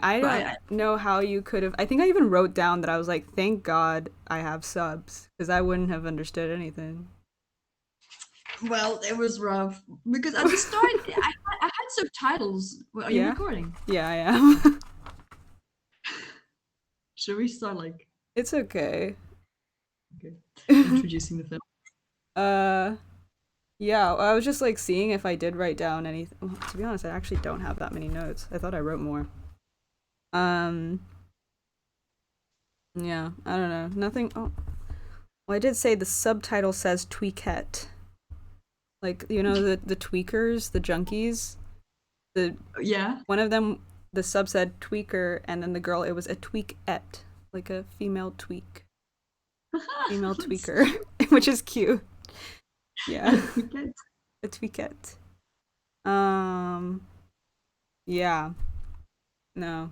I But don't know how you could have. I think I even wrote down that I was like, thank God I have subs, because I wouldn't have understood anything. well, it was rough because at the start I had subtitles. Well, are you Yeah? recording? Yeah, I am. Should we start like It's okay. okay, introducing the film? uh, yeah, I was just like seeing if I did write down anything. Well, to be honest, I actually don't have that many notes. I thought I wrote more. Um, yeah, I don't know. Nothing. Oh, well, I did say the subtitle says tweakette. Like, the tweakers, the junkies. The Yeah. One of them, the sub said tweaker, and then the girl, it was a tweakette, like a female That's tweaker, cute. which is cute. Yeah, We get a tweakette. Um, yeah, no,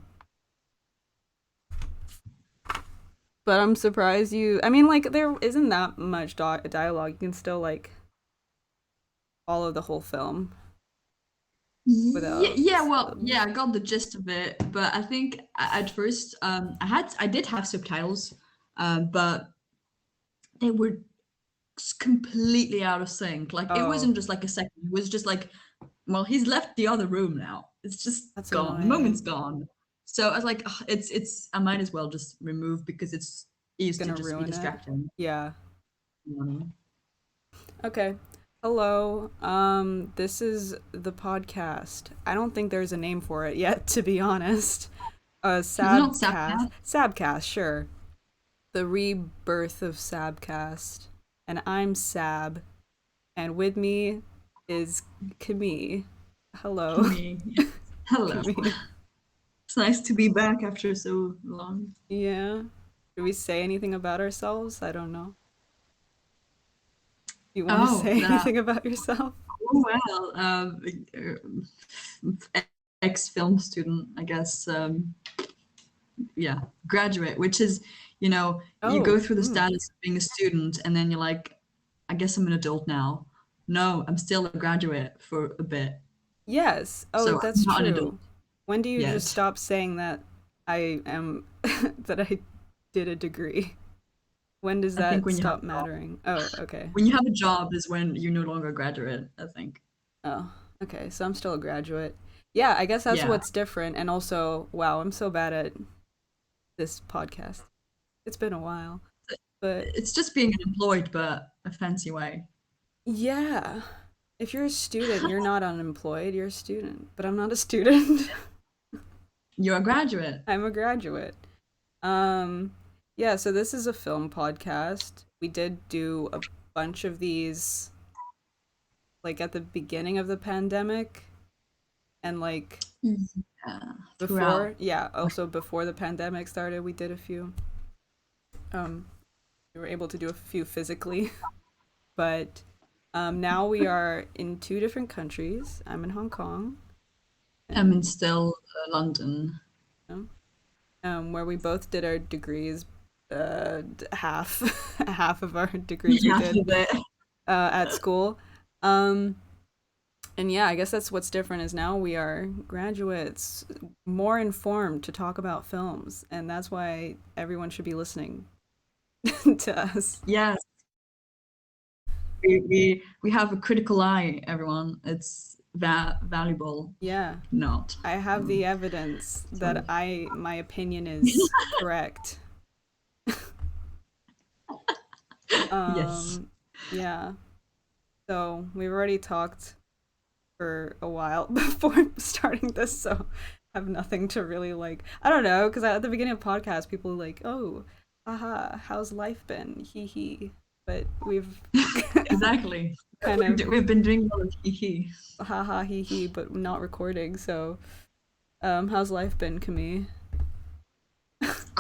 but I'm surprised you. I mean, like there isn't that much dialogue. You can still like follow the whole film yeah, without yeah, well, yeah, subs. I got the gist of it, but I think at first I did have subtitles, but they were completely out of sync. Like it Oh, wasn't just like a second, it was just like, well, he's left the other room now. It's just that's gone. The moment's annoying. gone. So I was like, "Ugh, it's I might as well just remove because it's it It's used to gonna just be ruin it. distracting. Yeah. You know what I mean? Okay. Hello. This is the podcast. I don't think there's a name for it yet, to be honest. Is it not Sabcast. Sabcast? Sabcast, sure. The rebirth of Sabcast. And I'm Sab, and with me is Camille. Hello, Me. Hello. Camille. It's nice to be back after so long. Yeah. Do we say anything about ourselves? I don't know. You want to Oh, say that. anything about yourself? Oh, well, ex-film student, I guess. Yeah, graduate, which is, you go Oh, through the status of being a student, and then you're like, I guess I'm an adult now. No, I'm still a graduate for a bit, yes. Oh, so I'm that's not an adult true. When do you just yet. stop saying that I am that I did a degree? When does I think that when you have stop a job, mattering? Oh, okay. when you have a job is when you're no longer a graduate, I think. Oh, okay. So I'm still a graduate. Yeah, I guess that's Yeah, what's different. And also, wow, I'm so bad at this podcast. It's been a while. But it's just being unemployed, but a fancy way. yeah, if you're a student, you're not unemployed, you're a student. But I'm not a student. You're a graduate. I'm a graduate. Um, yeah, so this is a film podcast. We did do a bunch of these like at the beginning of the pandemic and like Yeah, throughout. before, yeah, also before the pandemic started, we did a few. Um, we were able to do a few physically, but now we are in two different countries. I'm in Hong Kong, I'm in and still London. um, where we both did our degrees. Half half of our degrees we Yeah, did a bit. at school. Um, and yeah, I guess that's what's different is now we are graduates, more informed to talk about films, and that's why everyone should be listening to us. Yes, we have a critical eye, everyone. It's valuable. Yeah, Not. I have the Um, evidence so that my opinion is correct. yes, Um, yeah. So we've already talked for a while before starting this, so I have nothing to really like. I don't know, because at the beginning of podcasts, people are like, "Oh, haha, how's life been? Hee hee." But we've exactly. kind of We've been doing a lot of hee. haha hee hee, but not recording. So, how's life been, Camille?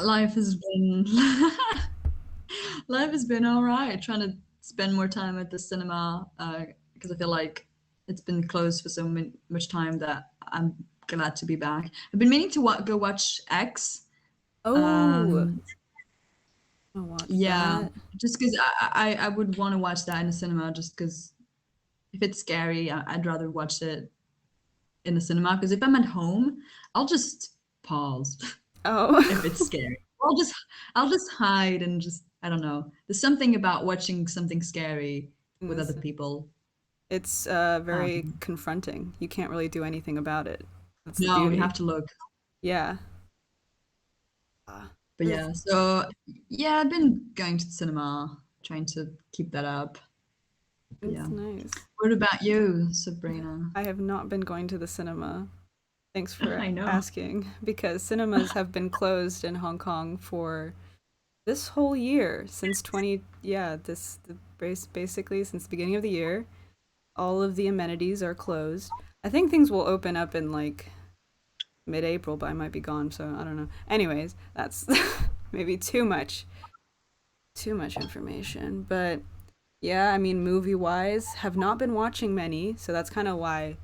Life has been life has been all right. Trying to spend more time at the cinema because I feel like it's been closed for so much time that I'm glad to be back. I've been meaning to go watch X. Oh, Um, I watch yeah, that. just because I would want to watch that in the cinema. Just because if it's scary, I'd rather watch it in the cinema. Because if I'm at home, I'll just pause if Oh. it's scary. I'll just hide and just I don't know. There's something about watching something scary with other people. It's very Um, confronting. You can't really do anything about it. That's the no, you have beauty. to look. Yeah. Ah, But this yeah, so yeah, I've been going to the cinema, trying to keep that up. But yeah. it's nice. What about you, Sabrina? I have not been going to the cinema. Thanks for I know. asking, because cinemas have been closed in Hong Kong for this whole year since 20, yeah, basically since the beginning of the year. All of the amenities are closed. I think things will open up in like mid-April, but I might be gone, so I don't know. Anyways, that's maybe too much information, but yeah, I mean, movie wise, have not been watching many, so that's kind of why I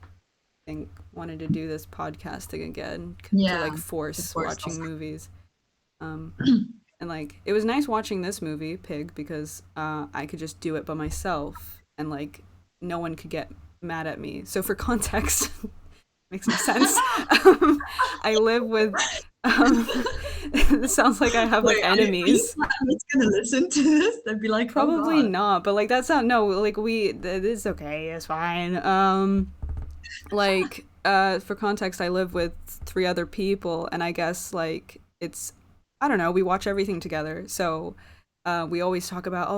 think wanted to do this podcasting again to Yeah, like to force force watching us. movies. Um, and like it was nice watching this movie, Pig, because I could just do it by myself, and like no one could get mad at me. So for context, makes no sense. I live with. It sounds like I have like Wait, are you enemies. flatmates gonna listen to this? They'd be like, "Oh Probably God." not, but like that's not no like it's okay, it's fine. Like for context, I live with three other people, and I guess like it's I don't know, we watch everything together. So we always talk about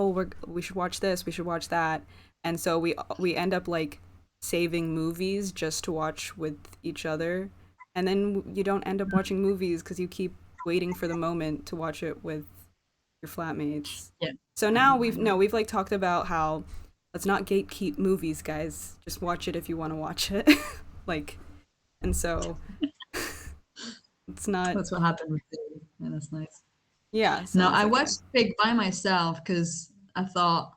we should watch this, we should watch that, and so we end up like saving movies just to watch with each other, and then you don't end up watching movies because you keep waiting for the moment to watch it with your flatmates. Yeah, So I now know, I we've no, know. we've like talked about how let's not gatekeep movies, guys. Just watch it if you want to watch it. Like, and so it's not. That's what happened with Pig, and that's nice. Yeah, No, so it's I okay. watched Pig by myself because I thought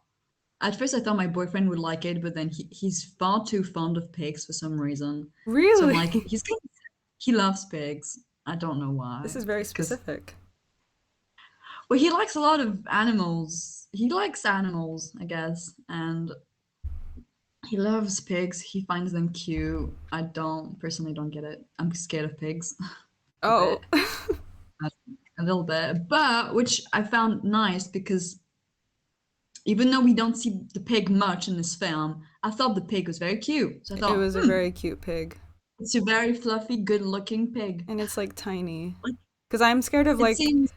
at first I thought my boyfriend would like it, but then he's far too fond of pigs for some reason. So I'm like, Really, he loves pigs. I don't know this why. is very Because specific. well, he likes a lot of animals. He likes animals, I guess, and he loves pigs. He finds them cute. I don't personally don't get it. I'm scared of pigs a Oh, bit, a little bit, but which I found nice because even though we don't see the pig much in this film, I thought the pig was very cute. So I it thought, was a very cute pig, it's a very fluffy, good-looking pig. and it's like tiny. Like Because I'm scared of it like seems,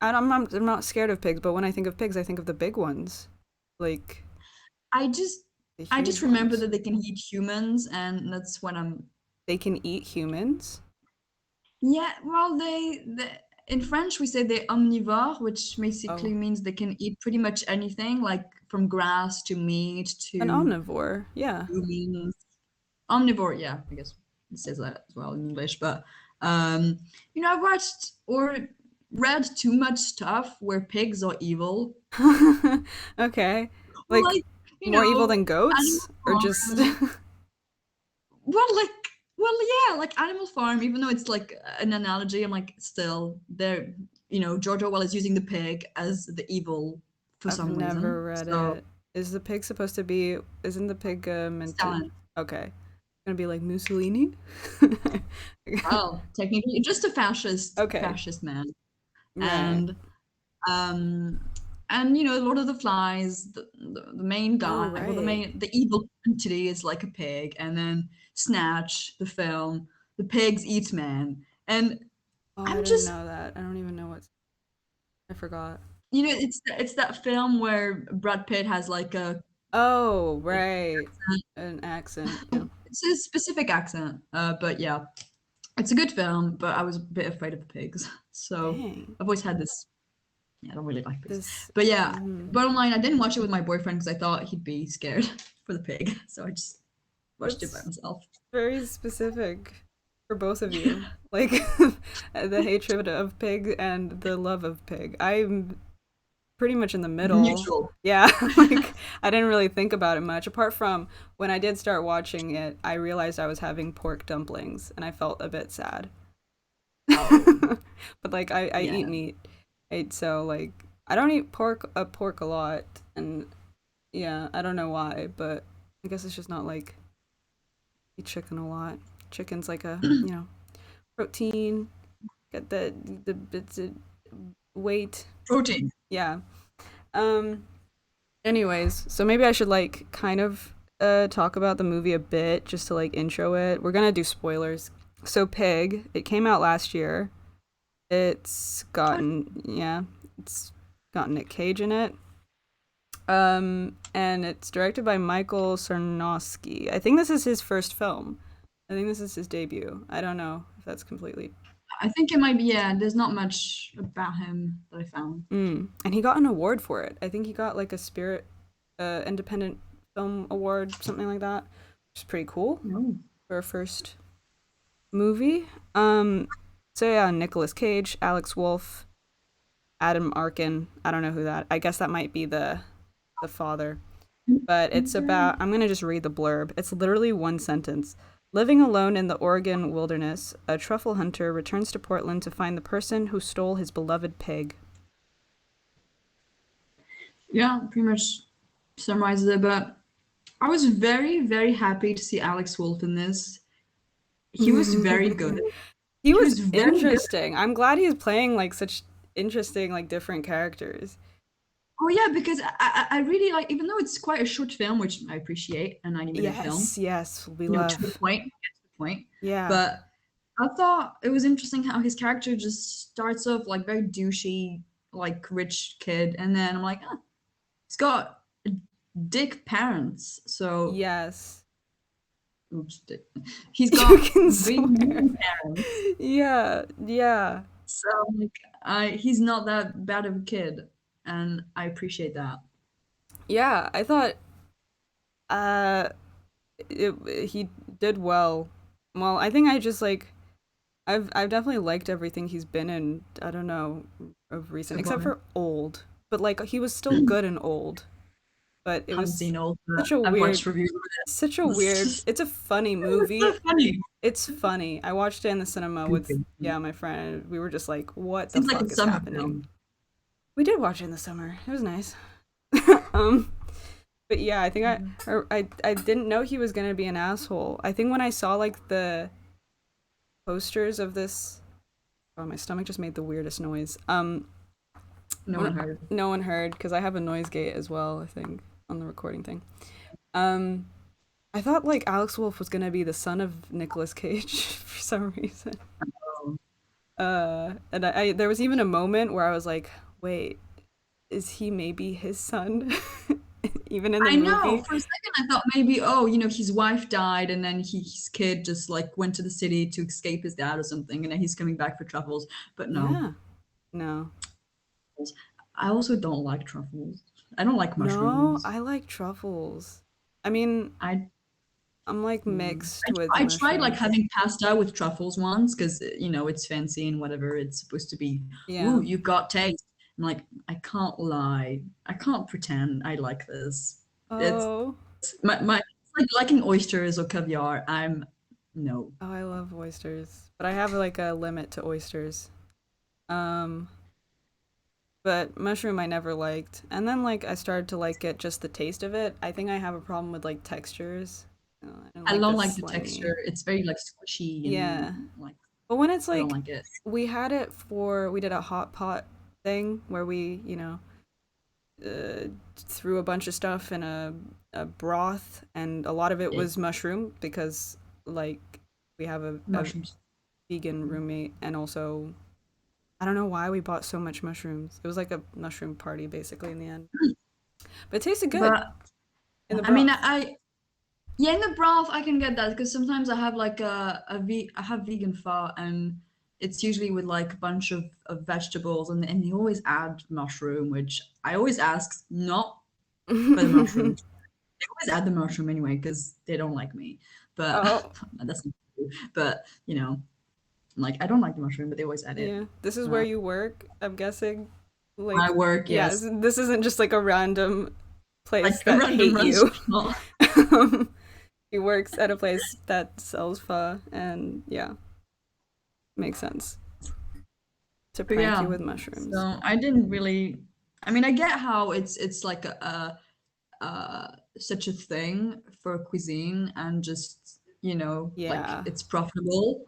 I'm not scared of pigs, but when I think of pigs, I think of the big ones, like I just, the I huge just remember ones. that they can eat humans, and that's what I'm. They can eat humans. Yeah, well, in French we say they're omnivore, which Oh, basically means they can eat pretty much anything, like from grass to meat an to omnivore. Yeah. humans. Omnivore, yeah, I guess it says that as well in English. But um, I've watched or read too much stuff where pigs are evil. Okay. Well, Like like more evil than Animal goats or just Farm. Well, like, well, yeah, like Animal Farm. Even though it's like an analogy, I'm like, still, they're George Orwell is using the pig as the evil for I've some never reason. read So it. Is the pig supposed to be isn't the pig meant to Stalin. okay. Gonna be like Mussolini? Well, technically, just a Okay. fascist man, Right. and um Lord of the Flies, the main Oh guy, well, right. the evil entity is like a pig, and then Snatch, the film, the pigs eat man, and Oh, I I'm didn't just know that. I don't even know what I forgot. it's that film where Brad Pitt has like a Oh, like right. An accent. Yeah. it's a specific accent, but yeah, it's a good film, but I was a bit afraid of the pigs, so Dang. I've always had this. Yeah, I don't really like pigs. This But yeah, mhm. bottom line, I didn't watch it with my boyfriend because I thought he'd be scared for the pig. So I just watched it by That's myself. very specific for both of you. Like the hatred of pig and the love of pig. I'm pretty much in the middle. Neutral. Yeah, like I didn't really think about it much apart from when I did start watching it, I realized I was having pork dumplings and I felt a bit sad. Oh, But like I eat yeah. meat. So like I don't eat pork a lot and yeah, I don't know why, but I guess it's just not like eat chicken a lot. Chicken's like a, protein. Get the bits of weight. Protein. Yeah. Um. Anyways, so maybe I should like kind of talk about the movie a bit just to like intro it. We're gonna do spoilers. So Pig, it came out last year. It's gotten yeah, it's got Nick Cage in it. And it's directed by Michael Sarnowski. I think this is his first film. I think this is his debut. I don't know if that's completely. I think it might be, yeah, there's not much about him that I found. And he got an award for it. I think he got like a Spirit Independent Film Award, something like that, which is pretty cool No. for a first movie. Um, so yeah, Nicolas Cage, Alex Wolff, Adam Arkin. I don't know who that. I guess that might be the father. But it's about, I'm going to just read the blurb. It's literally one sentence. Living alone in the Oregon wilderness, a truffle hunter returns to Portland to find the person who stole his beloved pig. Yeah, pretty much summarizes it. But I was very, very happy to see Alex Wolff in this. He was very good. He He was was very good. interesting. I'm glad he's playing like such interesting, like different characters. Oh yeah, because I really like, even though it's quite a short film, which I appreciate, a 90-minute film, Yes, yes, we to the love. point, get to the point. Yeah. But I thought it was interesting how his character just starts off like very douchey, like rich kid, and then I'm like, ah, he's got dick parents. So, Yes. oops, dick. He's You got can really swear. mean parents. Yeah, yeah. So like, he's not that bad of a kid, and I appreciate that. Yeah, I thought uh he did well. Well, I think I just like I've definitely liked everything he's been in. I don't know of recent, So except far, for Old. But like he was still good in Old. But it haven't was seen all, but such a I've weird, watched reviews of such a it. weird. It's a funny It's so movie. funny. It's funny. I watched it in the cinema with Goofy. yeah my friend. We were just like, what the Seems like a fuck is summer happening? film. We did watch it in the summer. It was nice. um, but yeah, I think I didn't know he was gonna be an asshole. I think when I saw like the posters of this, oh my stomach just made the weirdest noise. No one heard. No one heard because I have a noise gate as well. I think on the recording thing. Um, I thought like Alex Wolff was gonna be the son of Nicolas Cage for some reason. Oh. And I there was even a moment where I was like, wait, is he maybe his son? Even in the I know. movie. For a second, I thought maybe, oh, his wife died, and then his kid just like went to the city to escape his dad or something, and then he's coming back for truffles. But no, Yeah. No. I also don't like truffles. I don't like No, mushrooms. I like truffles. I mean, I I'm like mm, mixed with I tried like mushrooms. having pasta with truffles once because it's fancy and whatever. It's supposed to be. Ooh, Yeah. you got taste. I'm like, I can't lie. I can't pretend I like this. It's Oh. my it's like liking oysters or caviar. I'm no. Oh, I love oysters. But I have like a limit to oysters. Um, but mushroom I never liked. And then like I started to like get just the taste of it. I think I have a problem with like textures. I don't I like don't the like the slimy. texture. It's very like squishy Yeah. and like But when it's I don't like like it. we did a hot pot thing where we, threw a bunch of stuff in a broth, and a lot of it Yeah, was mushroom because like we have a mushrooms. vegan roommate, and also I don't know why we bought so much mushrooms. It was like a mushroom party basically in the end, but it tasted good But in the I mean, broth. yeah, in the broth I can get that because sometimes I have like I have vegan pho and it's usually with like a bunch of vegetables and you always add mushroom, which I always ask not for the mushrooms. They always add the mushroom anyway because they don't like me. But Oh that's not true. But like I don't like the mushroom, but they always add it. yeah, this is where Uh, you work, I'm guessing. my Like work, yeah, yes, this isn't just like a random like place a that random hate you. restaurant. He works at a place that sells pho, and yeah, makes sense to But prank you yeah, with mushrooms. so I didn't really. I mean, I get how it's like such a thing for cuisine and just like Yeah, it's profitable.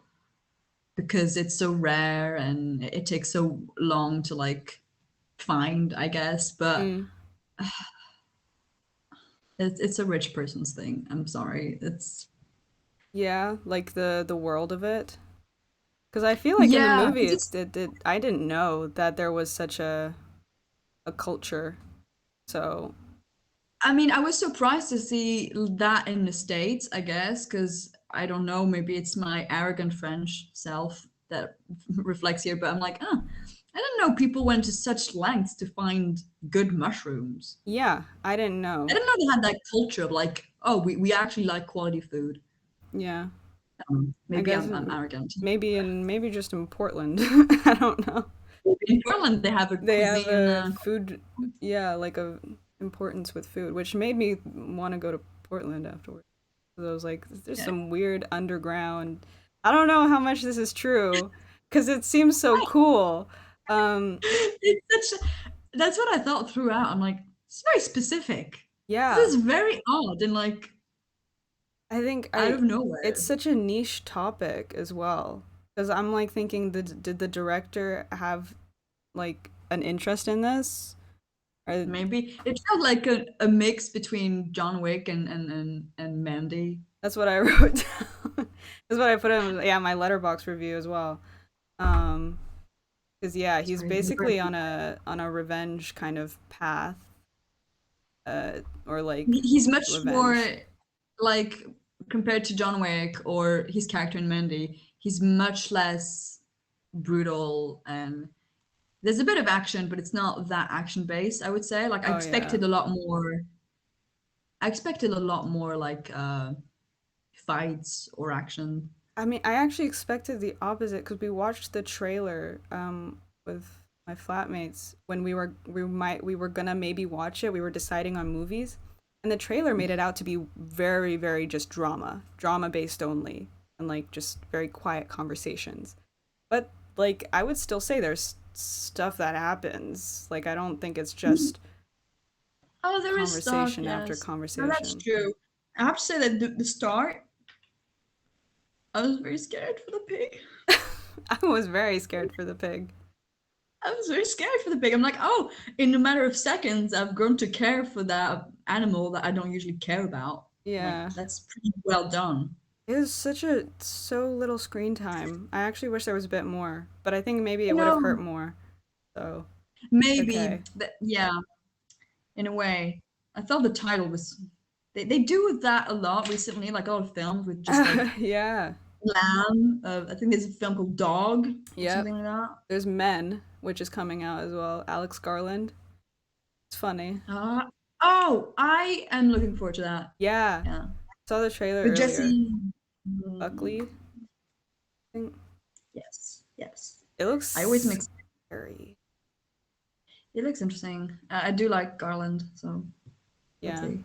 because it's so rare and it takes so long to like find, I guess. But Mm. it's a rich person's thing. I'm sorry. It's Yeah, like the world of it. Because I feel like in the yeah, movie, because it's. I didn't know that there was such a culture. So I mean, I was surprised to see that in the States, I guess, because I don't know, maybe it's my arrogant French self that reflects here, but I'm like, oh, I didn't know people went to such lengths to find good mushrooms. yeah, I didn't I know. didn't know they had that culture of like, oh, we actually like quality food. Yeah, I Maybe guess I'm arrogant. maybe just in Portland. I don't know. In Portland, they have a They have cuisine. a food, yeah, like a importance with food, which made me want to go to Portland afterwards. 'Cause I was like, there's Yeah. some weird underground. I don't know how much this is true, because it seems so cool. Um, It's such. That's what I thought throughout. I'm like, it's very specific. yeah, This is very odd and like I think out I of nowhere. it's such a niche topic as well. Because I'm like thinking, did the director have like an interest in this? Or Maybe it felt like a mix between John Wick and Mandy. that's what I wrote down. That's what I put in, yeah, my letterbox review as well. Um, because yeah, he's Sorry, basically on a revenge kind of path, or like he's much more revenge. like compared to John Wick or his character in Mandy. He's much less brutal and there's a bit of action, but it's not that action based. I would say like I Oh yeah. expected a lot more. I expected a lot more like fights or action. I mean, I actually expected the opposite because we watched the trailer with my flatmates when we were gonna maybe watch it. We were deciding on movies, and the trailer made it out to be very very just drama based only, and like just very quiet conversations. But like I would still say there's stuff that happens. Like I don't think it's just Oh, there is stuff, conversation after yes. No, that's conversation. true. I have to say that the start, I was very scared for the pig. I was very scared for the pig. I was very scared for the pig. I'm like, oh, in a matter of seconds, I've grown to care for that animal that I don't usually care about. I'm like, Yeah. that's pretty well done. It was such a so little screen time. I actually wish there was a bit more, but I think maybe I it would have know, hurt more. So it's maybe, okay. that, yeah, in a way. I thought the title was, they do that a lot recently, like all the films with just like Yeah. lamb. I think there's a film called Dog or Yep. something like that. There's Men, which is coming out as well. Alex Garland. It's funny. Uh, oh, I am looking forward to that. Yeah. Yeah. Saw the trailer With earlier. Jesse. Buckley, I mm, think. yes, yes. It I always looks mix. scary. It looks interesting. I do like Garland, so Yeah. hopefully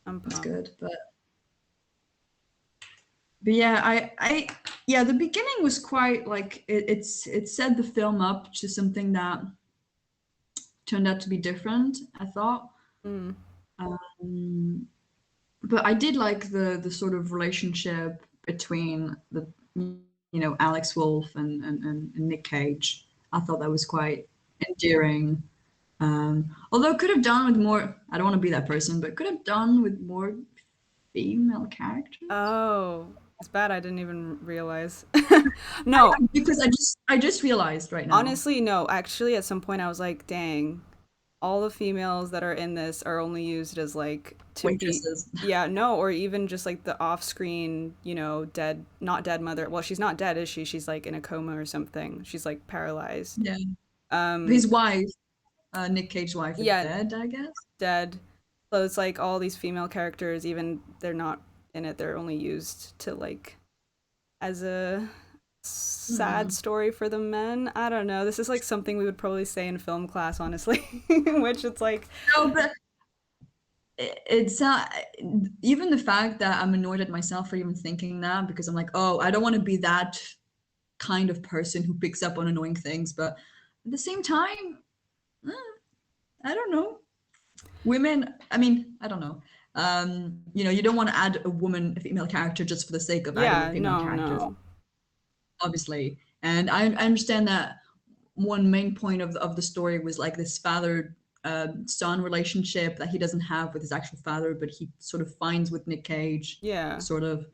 I'm it's pumped. good. But yeah, yeah, the beginning was quite like it set the film up to something that turned out to be different, I thought. Mm. Um, but I did like the sort of relationship between the Alex Wolff and Nick Cage. I thought that was quite endearing. Although could have done with more. I don't want to be that person, but could have done with more female characters. Oh, it's bad I didn't even realize. No, Because I just realized right now. honestly, no. Actually, at some point I was like, dang, all the females that are in this are only used as like to be, Waitresses. yeah, no, or even just like the off-screen, dead, not dead mother. Well, she's not dead, is she? She's like in a coma or something. She's like paralyzed. Yeah. Um, His wife, Nick Cage's wife, is yeah, dead, I guess. dead. So it's like all these female characters, even they're not in it, they're only used to like as a sad Hmm. story for the men. I don't know. This is like something we would probably say in film class, honestly. Which it's like, No, but it's even the fact that I'm annoyed at myself for even thinking that because I'm like, oh, I don't want to be that kind of person who picks up on annoying things, but at the same time, eh, I don't know. Women, I mean, I don't know. You don't want to add a female character just for the sake of adding a yeah, female no, character. no. obviously. And I understand that one main point of the story was like this father son relationship that he doesn't have with his actual father, but he sort of finds with Nick Cage, Yeah, sort of.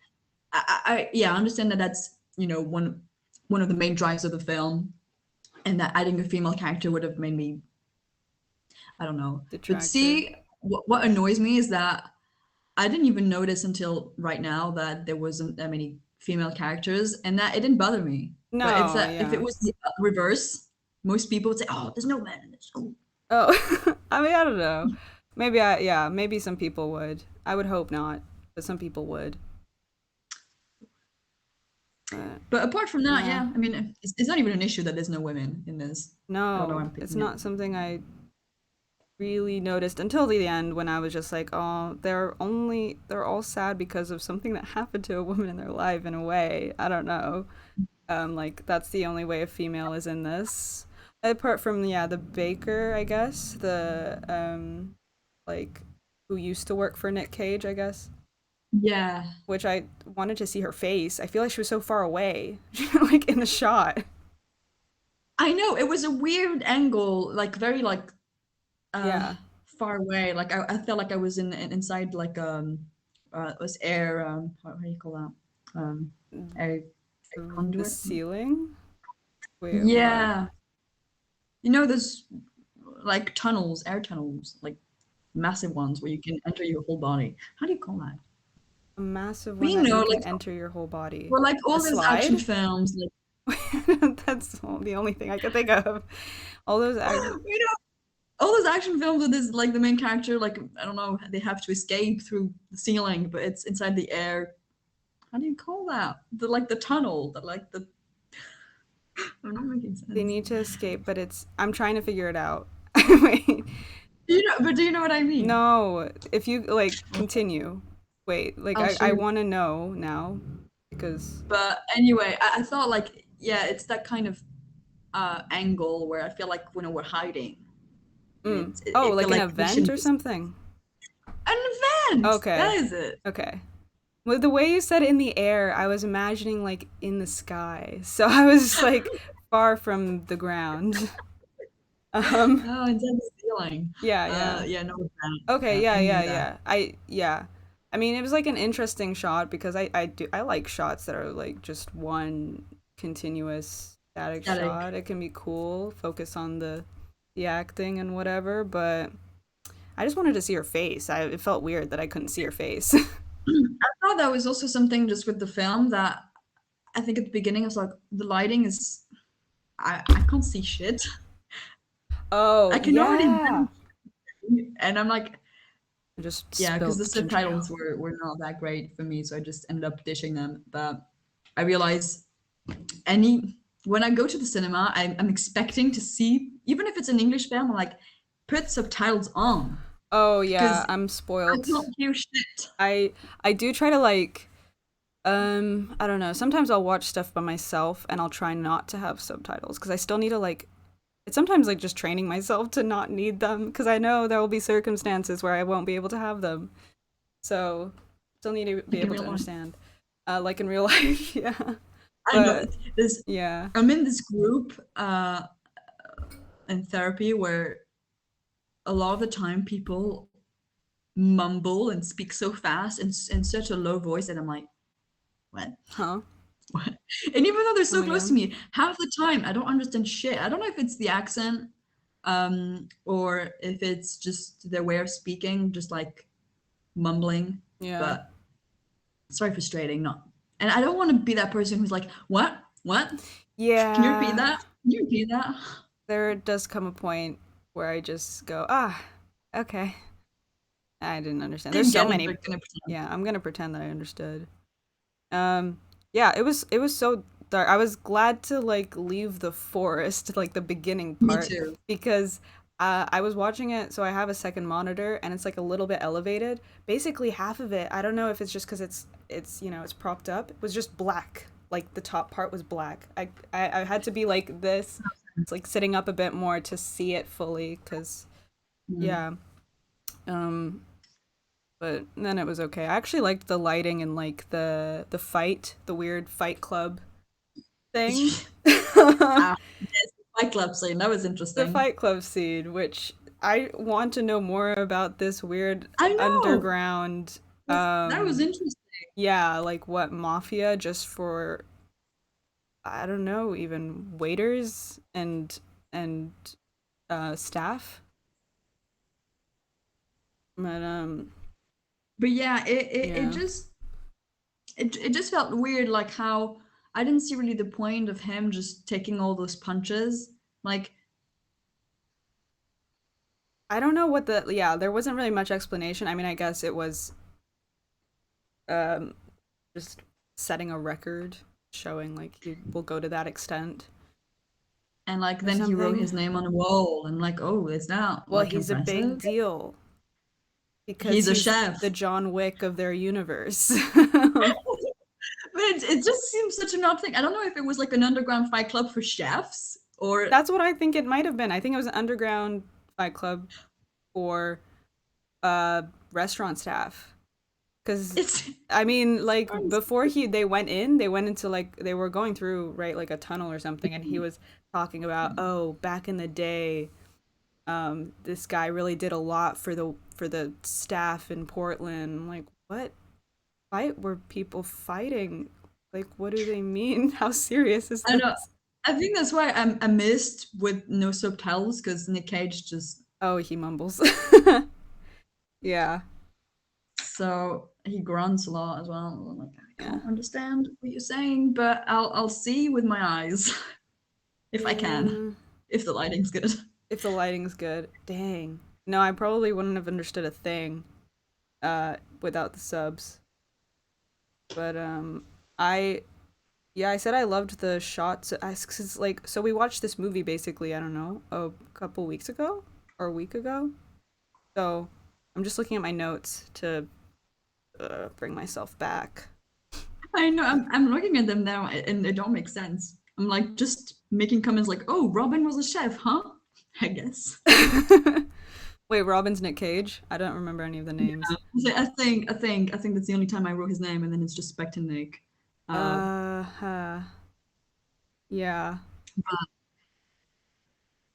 Yeah, I understand that that's one of the main drives of the film, and that adding a female character would have made me, I don't know. But detractor. see, what annoys me is that I didn't even notice until right now that there wasn't that many female characters, and that it didn't bother me. But it's No, that if it yeah. was the reverse, most people would say, "Oh, there's no men in this." Oh, Oh, I mean, I don't know. Maybe yeah, maybe some people would. I would hope not, but some people would. But but apart from that, yeah, yeah, I mean, it's not even an issue that there's no women in this. I don't know why no, I'm it's picking it. not something I really noticed until the end when I was just like, oh, they're all sad because of something that happened to a woman in their life in a way. I don't know. Like that's the only way a female is in this. Apart from yeah, the baker, I guess, the like who used to work for Nick Cage, I guess. Yeah, Which I wanted to see her face. I feel like she was so far away, like in the shot. I know it was a weird angle, like very like uh Yeah, far away. Like I felt like I was inside like it was air how do you call that air, air the conduit. ceiling. Wait, what? Yeah, you know those like tunnels, air tunnels, like massive ones where you can enter your whole body. How do you call that? A massive But one you that know, you can like enter your whole body. for like A all those action slide? films, like That's the only thing I could think of. All those act- you know, all those action films with this like the main character, like I don't know, they have to escape through the ceiling, but it's inside the air. How do you call that? The like the tunnel, the like the I'm not making they sense. need to escape, but it's I'm trying to figure it out. Wait. Do you know what I mean? No, if you like continue. Wait, like I'll I shoot. want to know now because But anyway, I thought like yeah, it's that kind of angle where I feel like when we're hiding, and oh, I feel like an like we event shouldn't or something. an event. Okay. That is it. Okay. With the way you said in the air, I was imagining like in the sky. So I was like far from the ground. Um Oh, intense feeling. yeah, yeah. Yeah, no event. Okay, Yeah, yeah, I yeah, knew that. yeah. Yeah. I mean, it was like an interesting shot because I like shots that are like just one continuous static Static. shot. It can be cool, focus on the acting and whatever, but I just wanted to see her face. It felt weird that I couldn't see her face. I thought that was also something just with the film that I think at the beginning I was like, the lighting is I can't see shit. I Oh, can already yeah. and I'm like, I just yeah, because the spilled ginger subtitles ale. were not that great for me, so I just ended up ditching them. But I realize any when I go to the cinema, I'm expecting to see, even if it's an English film, I'm like, put subtitles on Oh yeah, because I'm I spoiled. can't hear shit. I I do try to like I don't know. Sometimes I'll watch stuff by myself and I'll try not to have subtitles because I still need to like it's sometimes like just training myself to not need them because I know there will be circumstances where I won't be able to have them. So still need to be Like in able real to life. understand. Like in real life, yeah. I know But this. yeah. I'm in this group in therapy where a lot of the time people mumble and speak so fast and in such a low voice that I'm like, what? Huh? What? And even though they're Oh so my close to god. me, half the time I don't understand shit. I don't know if it's the accent, or if it's just their way of speaking, just like mumbling. Yeah. But it's very frustrating. Not, and I don't want to be that person who's like, what? What? Can you repeat Yeah. that? Can you repeat that? There does come a point where I just go, ah, okay. I didn't understand. There's Didn't so get it, many. but gonna pretend. Yeah, I'm gonna pretend that I understood. Um, yeah, it was so dark. I was glad to like leave the forest, like the beginning Me part, too. because I was watching it. So I have a second monitor, and it's like a little bit elevated. Basically, half of it. I don't know if it's just because it's it's propped up. It was just black. Like the top part was black. I had to be like this. It's like sitting up a bit more to see it fully, because Mm. yeah. Um, but then it was okay. I actually liked the lighting and like the fight, the weird fight club. thing. Ah, yes, Fight Club scene. That was The interesting. Fight Club scene, which I want to know more about this weird I know. underground, That was interesting. yeah, like what mafia just for I don't know, even waiters and staff. But But yeah, it yeah. just it just felt weird, like how I didn't see really the point of him just taking all those punches. Like, I don't know what the yeah, there wasn't really much explanation. I mean, I guess it was um just setting a record showing like he will go to that extent and like or then he wrote something. his name on the wall, and like, oh, is that Well, like he's a big impressive? deal because He's a he's the chef. John Wick of their universe. But it just seems such an odd thing. I don't know if it was like an underground fight club for chefs or That's what I think it might have been. I think it was an underground fight club for uh restaurant staff. Cause it's I mean, like before they went in, they went into like they were going through right like a tunnel or something, and he was talking about oh back in the day, this guy really did a lot for the staff in Portland. I'm like what fight were people fighting? Like what do they mean? How serious is I don't know. this? I think that's why I missed with no subtitles because Nick Cage just Oh, he mumbles. Yeah, so he grunts a lot as well. I'm like, I yeah. can't understand what you're saying, but I'll see with my eyes if I can, Mm, if the lighting's good. if the lighting's good, dang. No, I probably wouldn't have understood a thing without the subs. But I yeah, I said I loved the shots. Cause like so we watched this movie basically. I don't know a couple weeks ago or a week ago. So I'm just looking at my notes to bring myself back. I know I'm looking at them now and they don't make sense. I'm like just making comments like, "Oh, Robin was a chef, huh?" I guess. Wait, Robin's Nick Cage? I don't remember any of the names. So I think that's the only time I wrote his name, and then it's just back to Nick. Uh, Uh, yeah. but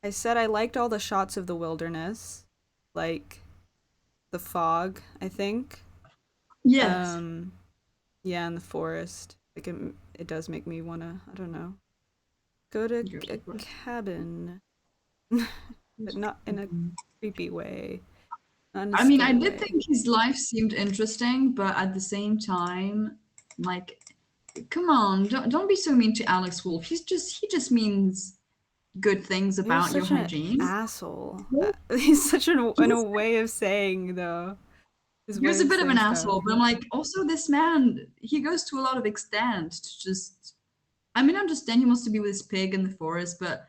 I said I liked all the shots of the wilderness, like the fog, I think. yes, Um, yeah, in the forest. Like it does make me wanna, I don't know, go to you're a right. cabin, but not in a creepy way, not in a I mean, I scary did way. think his life seemed interesting, but at the same time, like, come on, don't be so mean to Alex Wolf. He just means good things He was about your such an hygiene. asshole. He's such an a He's way of saying though. His he was way a of bit of an saying stuff. asshole, but I'm like, also this man, he goes to a lot of extent to just. I mean, I understand he wants to be with his pig in the forest, but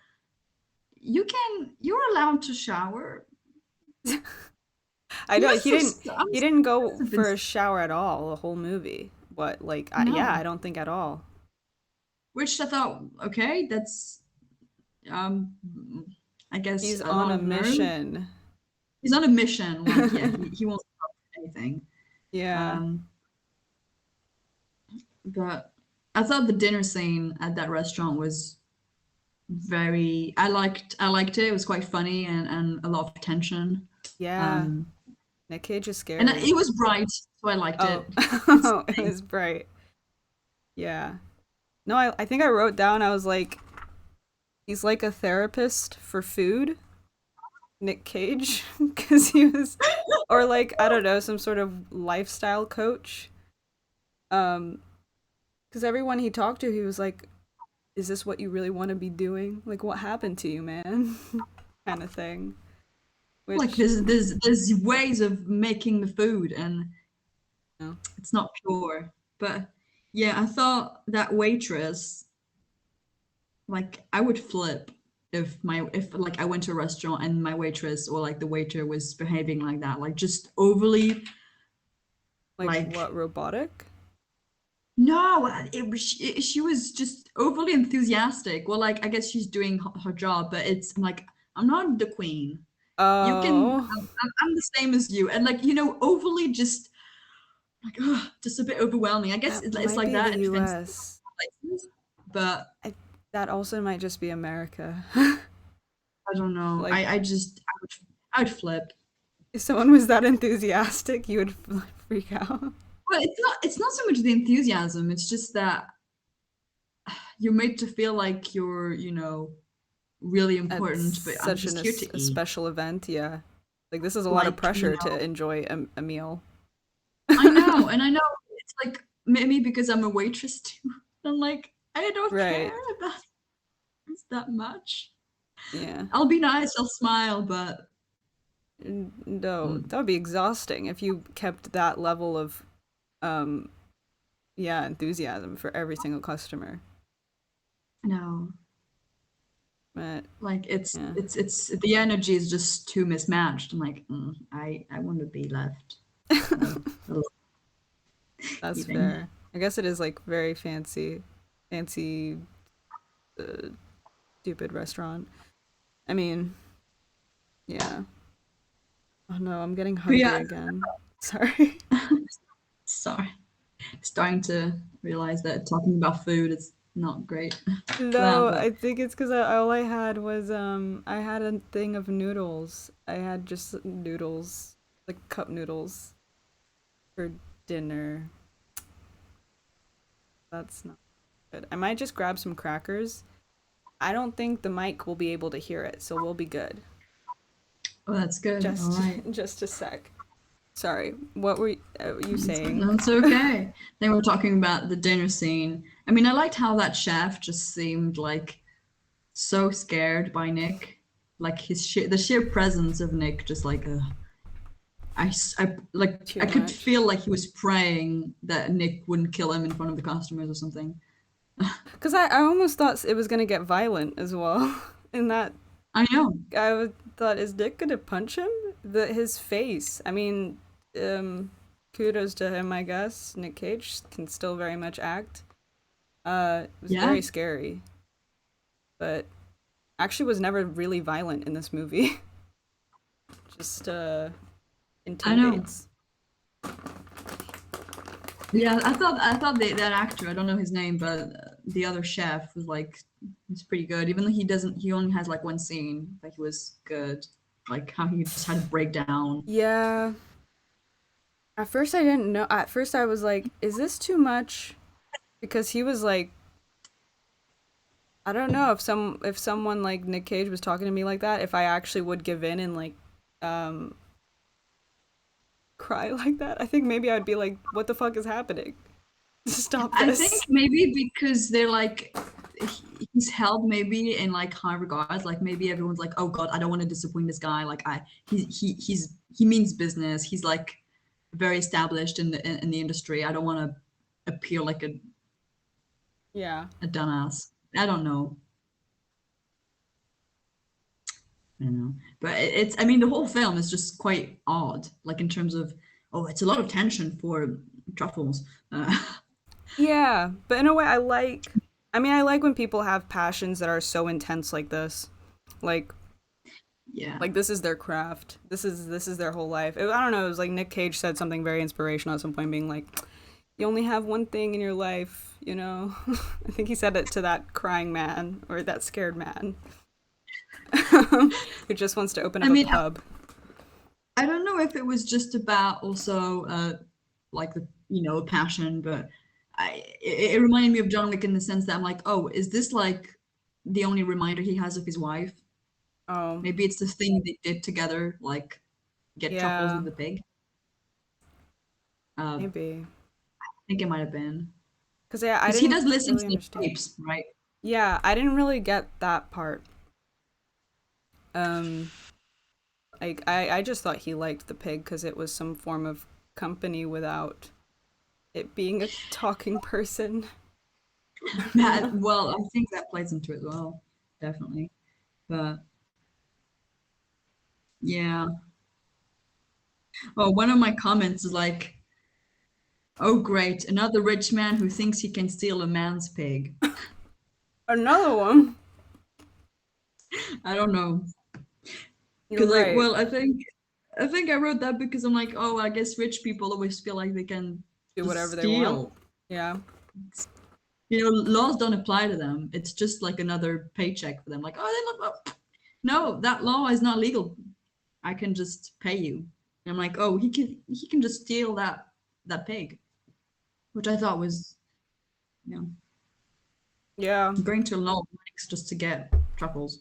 you're allowed to shower. I He know must have, he didn't he go must have been for a shower at all the whole movie. What like yeah, no, I don't think at all. which I thought, okay, that's um, I guess He's a on lot a of nerve. mission. He's on a mission, like yeah, he won't stop anything. Yeah. Um, but I thought the dinner scene at that restaurant was very. I liked it. It was quite funny and a lot of tension. Yeah. Um, Nick Cage is and scary. it was bright, so I liked Oh, it. It's it funny. was bright. Yeah. No, I think I wrote down, I was like, he's like a therapist for food, Nick Cage, because he was, or like, I don't know, some sort of lifestyle coach. Um, because everyone he talked to, he was like, is this what you really want to be doing? Like, what happened to you, man? Kind of thing. Like Which, there's ways of making the food, and you know, it's not pure. But yeah, I thought that waitress, like I would flip if like I went to a restaurant and my waitress or like the waiter was behaving like that, like just overly like, like what, robotic? no, she was just overly enthusiastic. Well, like I guess she's doing her job, but it's like I'm not the queen. You can Oh, I'm the same as you, and like overly just like ugh, just a bit overwhelming. I guess that it's might like be the that. It depends US. on places. but I, that also might just be America. I don't know. Like, I would flip. if someone was that enthusiastic, you would freak out. Well, it's not so much the enthusiasm. It's just that you're made to feel like you're, really At important, but I'm such just here to a eat. special event, yeah. Like, this is a lot of Like, pressure to enjoy a meal. I know, and I know it's like maybe because I'm a waitress too. I'm like, I don't care Right. about this that much. Yeah. I'll be nice, I'll smile, but No, mm, that would be exhausting if you kept that level of, um, yeah, enthusiasm for every single customer. no. But Like yeah, it's the energy is just too mismatched. I'm like, I want to be left alone that's eating. fair. I guess it is like very fancy, uh, stupid restaurant. I mean, yeah. Oh no, I'm getting But hungry yeah, again. Sorry. sorry. Starting to realize that talking about food is not great for that, No, but I think it's because all I had was I had a thing of noodles. I had just noodles, like cup noodles for dinner. That's not good. I might just grab some crackers. I don't think the mic will be able to hear it, so we'll be good. oh, that's good. All Just right. just a sec. Sorry. What were you saying? That's okay. They were talking about the dinner scene. I mean, I liked how that chef just seemed like so scared by Nick. Like the sheer presence of Nick, just like I Too could much. feel like he was praying that Nick wouldn't kill him in front of the customers or something. Because I almost thought it was gonna get violent as well. In that, I know. thought, is Dick gonna punch him? His face. I mean, um, kudos to him, I guess. Nick Cage can still very much act. It was Yeah, very scary, but actually was never really violent in this movie. Just I know. intimidates. Yeah, I thought that actor, I don't know his name, but the other chef was like he's pretty good. Even though he only has like one scene, but he was good. Like how he just had a breakdown. Yeah. At first I didn't know. At first I was like, is this too much? Because he was like, I don't know if someone like Nick Cage was talking to me like that, if I actually would give in and like um cry like that. I think maybe I'd be like, what the fuck is happening? Stop I think this. maybe because they're like he's held maybe in like high regards. Like maybe everyone's like, oh God, I don't want to disappoint this guy. Like he means business. He's like very established in the industry. I don't want to appear like Yeah. a dumbass. I don't know. I don't know. But it's I mean the whole film is just quite odd. Like in terms of oh, it's a lot of tension for truffles. Yeah, but in a way I mean I like when people have passions that are so intense like this. Like Yeah. this is their craft. This is their whole life. I don't know, it was like Nick Cage said something very inspirational at some point being like you only have one thing in your life, you know? I think he said it to that crying man or that scared man who just wants to open I up a mean, pub. I don't know if it was just about also like the a passion, but it reminded me of John Wick in the sense that I'm like, oh, is this like the only reminder he has of his wife? Oh, Maybe it's the thing they did together, like get truffles yeah, with the pig. I maybe. think it might have been Cause yeah, I because he does didn't listen really to the understand. tapes, right? Yeah, I didn't really get that part. Um, like I just thought he liked the pig because it was some form of company without it being a talking person. I don't That know. well, I think that plays into it as well, definitely. But yeah. Oh, one of my comments is like, "Oh, great, another rich man who thinks he can steal a man's pig." Another one. I don't know. You're Because like, right. well, I think I wrote that because I'm like, oh, I guess rich people always feel like they can Do just whatever they want. steal. Yeah. Laws don't apply to them. It's just like another paycheck for them. Like, oh, they look. Oh, no, that law is not legal. I can just pay you. And I'm like, oh, he can just steal that pig, which I thought was, you know, Yeah. going to long lengths just to get truffles.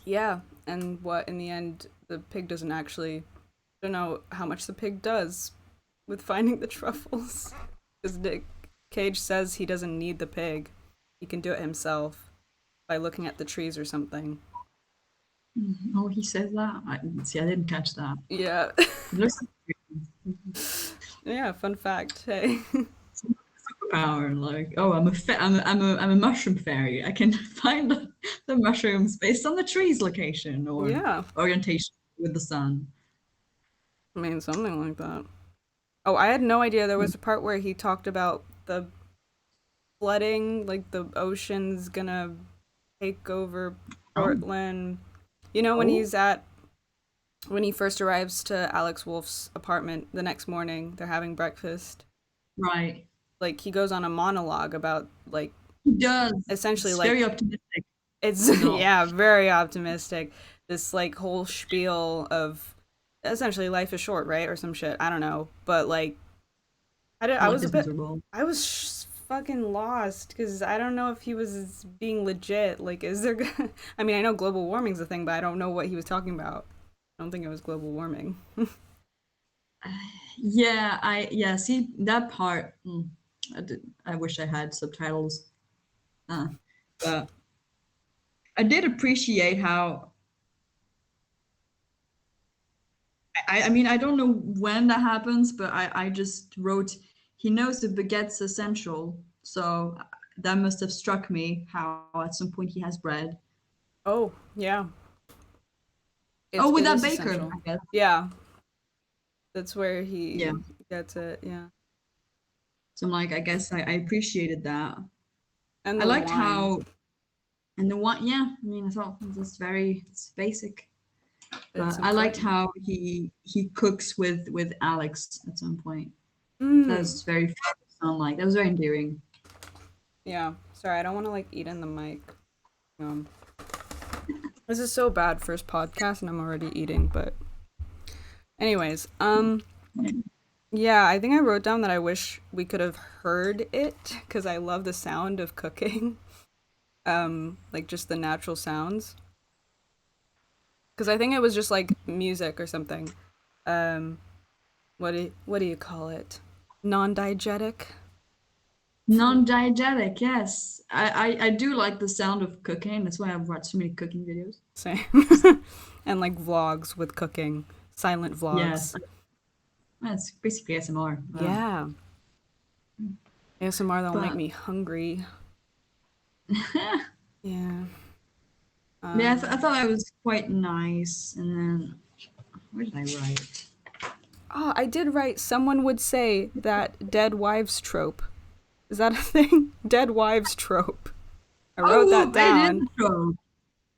Yeah. And what in the end the pig doesn't actually don't know how much the pig does with finding the truffles. Because Nick Cage says he doesn't need the pig. He can do it himself by looking at the trees or something. Oh, he says that. See, I didn't catch that. Yeah. It looks Yeah, fun fact. Hey. superpower. Like, oh, I'm a mushroom fairy. I can find the mushrooms based on the tree's location or Yeah. orientation with the sun. I mean, something like that. Oh, I had no idea there was a part where he talked about the flooding, like the ocean's gonna take over Oh, Portland. You know, oh, when he first arrives to Alex Wolf's apartment the next morning, they're having breakfast. right. Like he goes on a monologue about like He does. essentially It's like very optimistic. it's No, yeah, very optimistic. This like whole spiel of essentially life is short, right? Or some shit. I don't know. But like I life was a is bit miserable. I was fucking lost because I don't know if he was being legit. Like, is there? I mean, I know global warming's a thing, but I don't know what he was talking about. I don't think it was global warming. Yeah. See that part. I wish I had subtitles. Uh, but I did appreciate how. I mean, I don't know when that happens, but I just wrote. He knows it begets essential, so that must have struck me. How at some point he has bread. Oh yeah, Oh, with it that is baker, essential. I guess. Yeah, that's where Yeah. he gets it. Yeah, So I'm like, I guess I appreciated that. and I the liked wine. how, and the one, yeah, I mean, I thought it's basic, It's but I liked important. how he cooks with Alex at some point. That Mm. was very focused on like that was very endearing. Yeah. Sorry, I don't want to like eat in the mic. Um, this is so bad first podcast, and I'm already eating. But anyways, yeah, I think I wrote down that I wish we could have heard it because I love the sound of cooking. Like just the natural sounds. Because I think it was just like music or something. Um, what do you call it? Non-diegetic. Food. Non-diegetic, yes. I do like the sound of cooking. That's why I've watched so many cooking videos. Same. Just And like vlogs with cooking, silent yeah, vlogs. it's basically ASMR. Yeah, ASMR that'll make But me hungry. Yeah. yeah, I Um. thought that was quite nice. And then what did I write? Oh, I did write. Someone would say that dead wives trope. Is that a thing? Dead wives trope. I wrote that Oh, it is down. true.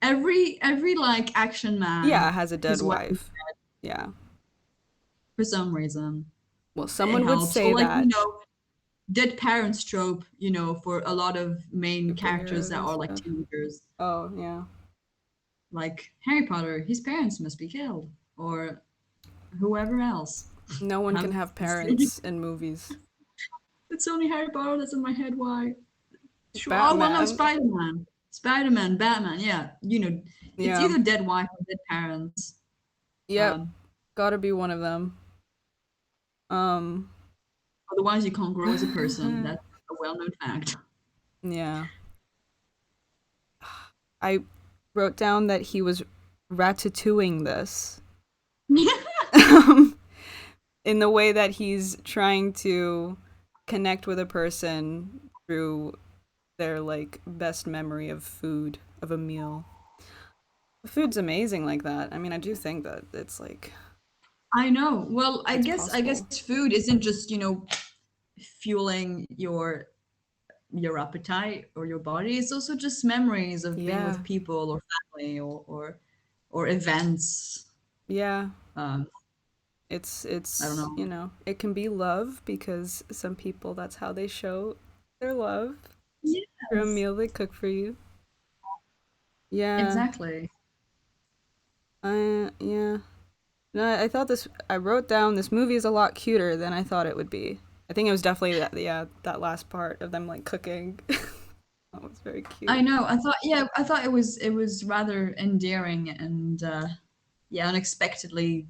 Every like action Yeah, man, has a dead his wife is wife. dead Yeah. for some reason. Well, It someone would helps. Or say like, that. dead parents trope, for a lot of main characters Superheroes that and are like stuff. teenagers. Oh, yeah. Like Harry Potter, his parents must be killed. Or whoever else. No one can Have have parents in movies. it's only Harry Potter that's in my head. Why? Sure. Oh well, no, Batman. Spider-Man. Spider-Man, Batman. Yeah, it's Yeah. either dead wife or dead parents. Yep. Um, Gotta be one of them. Um. Otherwise, you can't grow as a person. That's a well-known fact. Yeah. I wrote down that he was ratatouilleing this. In the way that he's trying to connect with a person through their like best memory of food, of a meal. Food's amazing like that. I mean, I do think that it's like I know. Well, I it's guess I guess possible. food isn't just fueling your appetite or your body. It's also just memories of being Yeah. with people or family or events. Yeah. Um, I don't It's, know. it can be love because some people that's how they show. their love for a Yes, meal they cook for you. Yeah. exactly. Yeah. No, I thought this. I wrote down this movie is a lot cuter than I thought it would be. I think it was definitely that. Yeah, that last part of them like cooking. That was very I cute. know. I thought it was rather endearing and yeah, unexpectedly.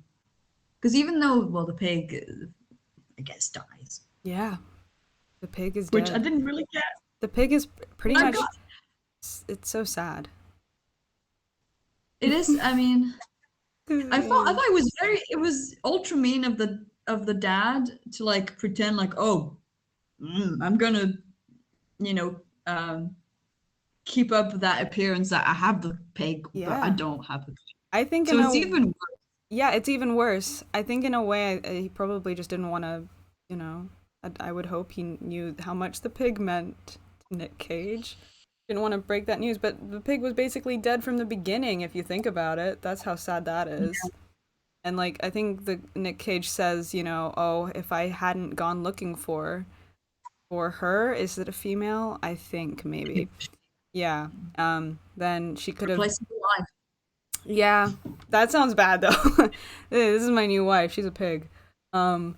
Because even though, well, the pig, I guess, dies, Yeah, the pig is which I dead. didn't really get. The pig is But pretty I much. got It's so sad. it is. I mean, 'Cause, I yeah. thought it was ultra mean of the dad to like pretend like, oh, I'm gonna, you know, keep up that appearance that I have the pig, but I Yeah. don't have the pig. I think So in it's a even yeah, it's even worse. I think in a way he probably just didn't want to, you know. I would hope he knew how much the pig meant to Nick Cage. Didn't want to break that news, but the pig was basically dead from the beginning. If you think about it, that's how sad that is. And like I think the Nick Cage says, oh, if I hadn't gone looking for her, is it a female? I think maybe. Yeah. Then she could have. replacing the life. Yeah, that sounds bad though. This is my new wife. She's a pig. Um,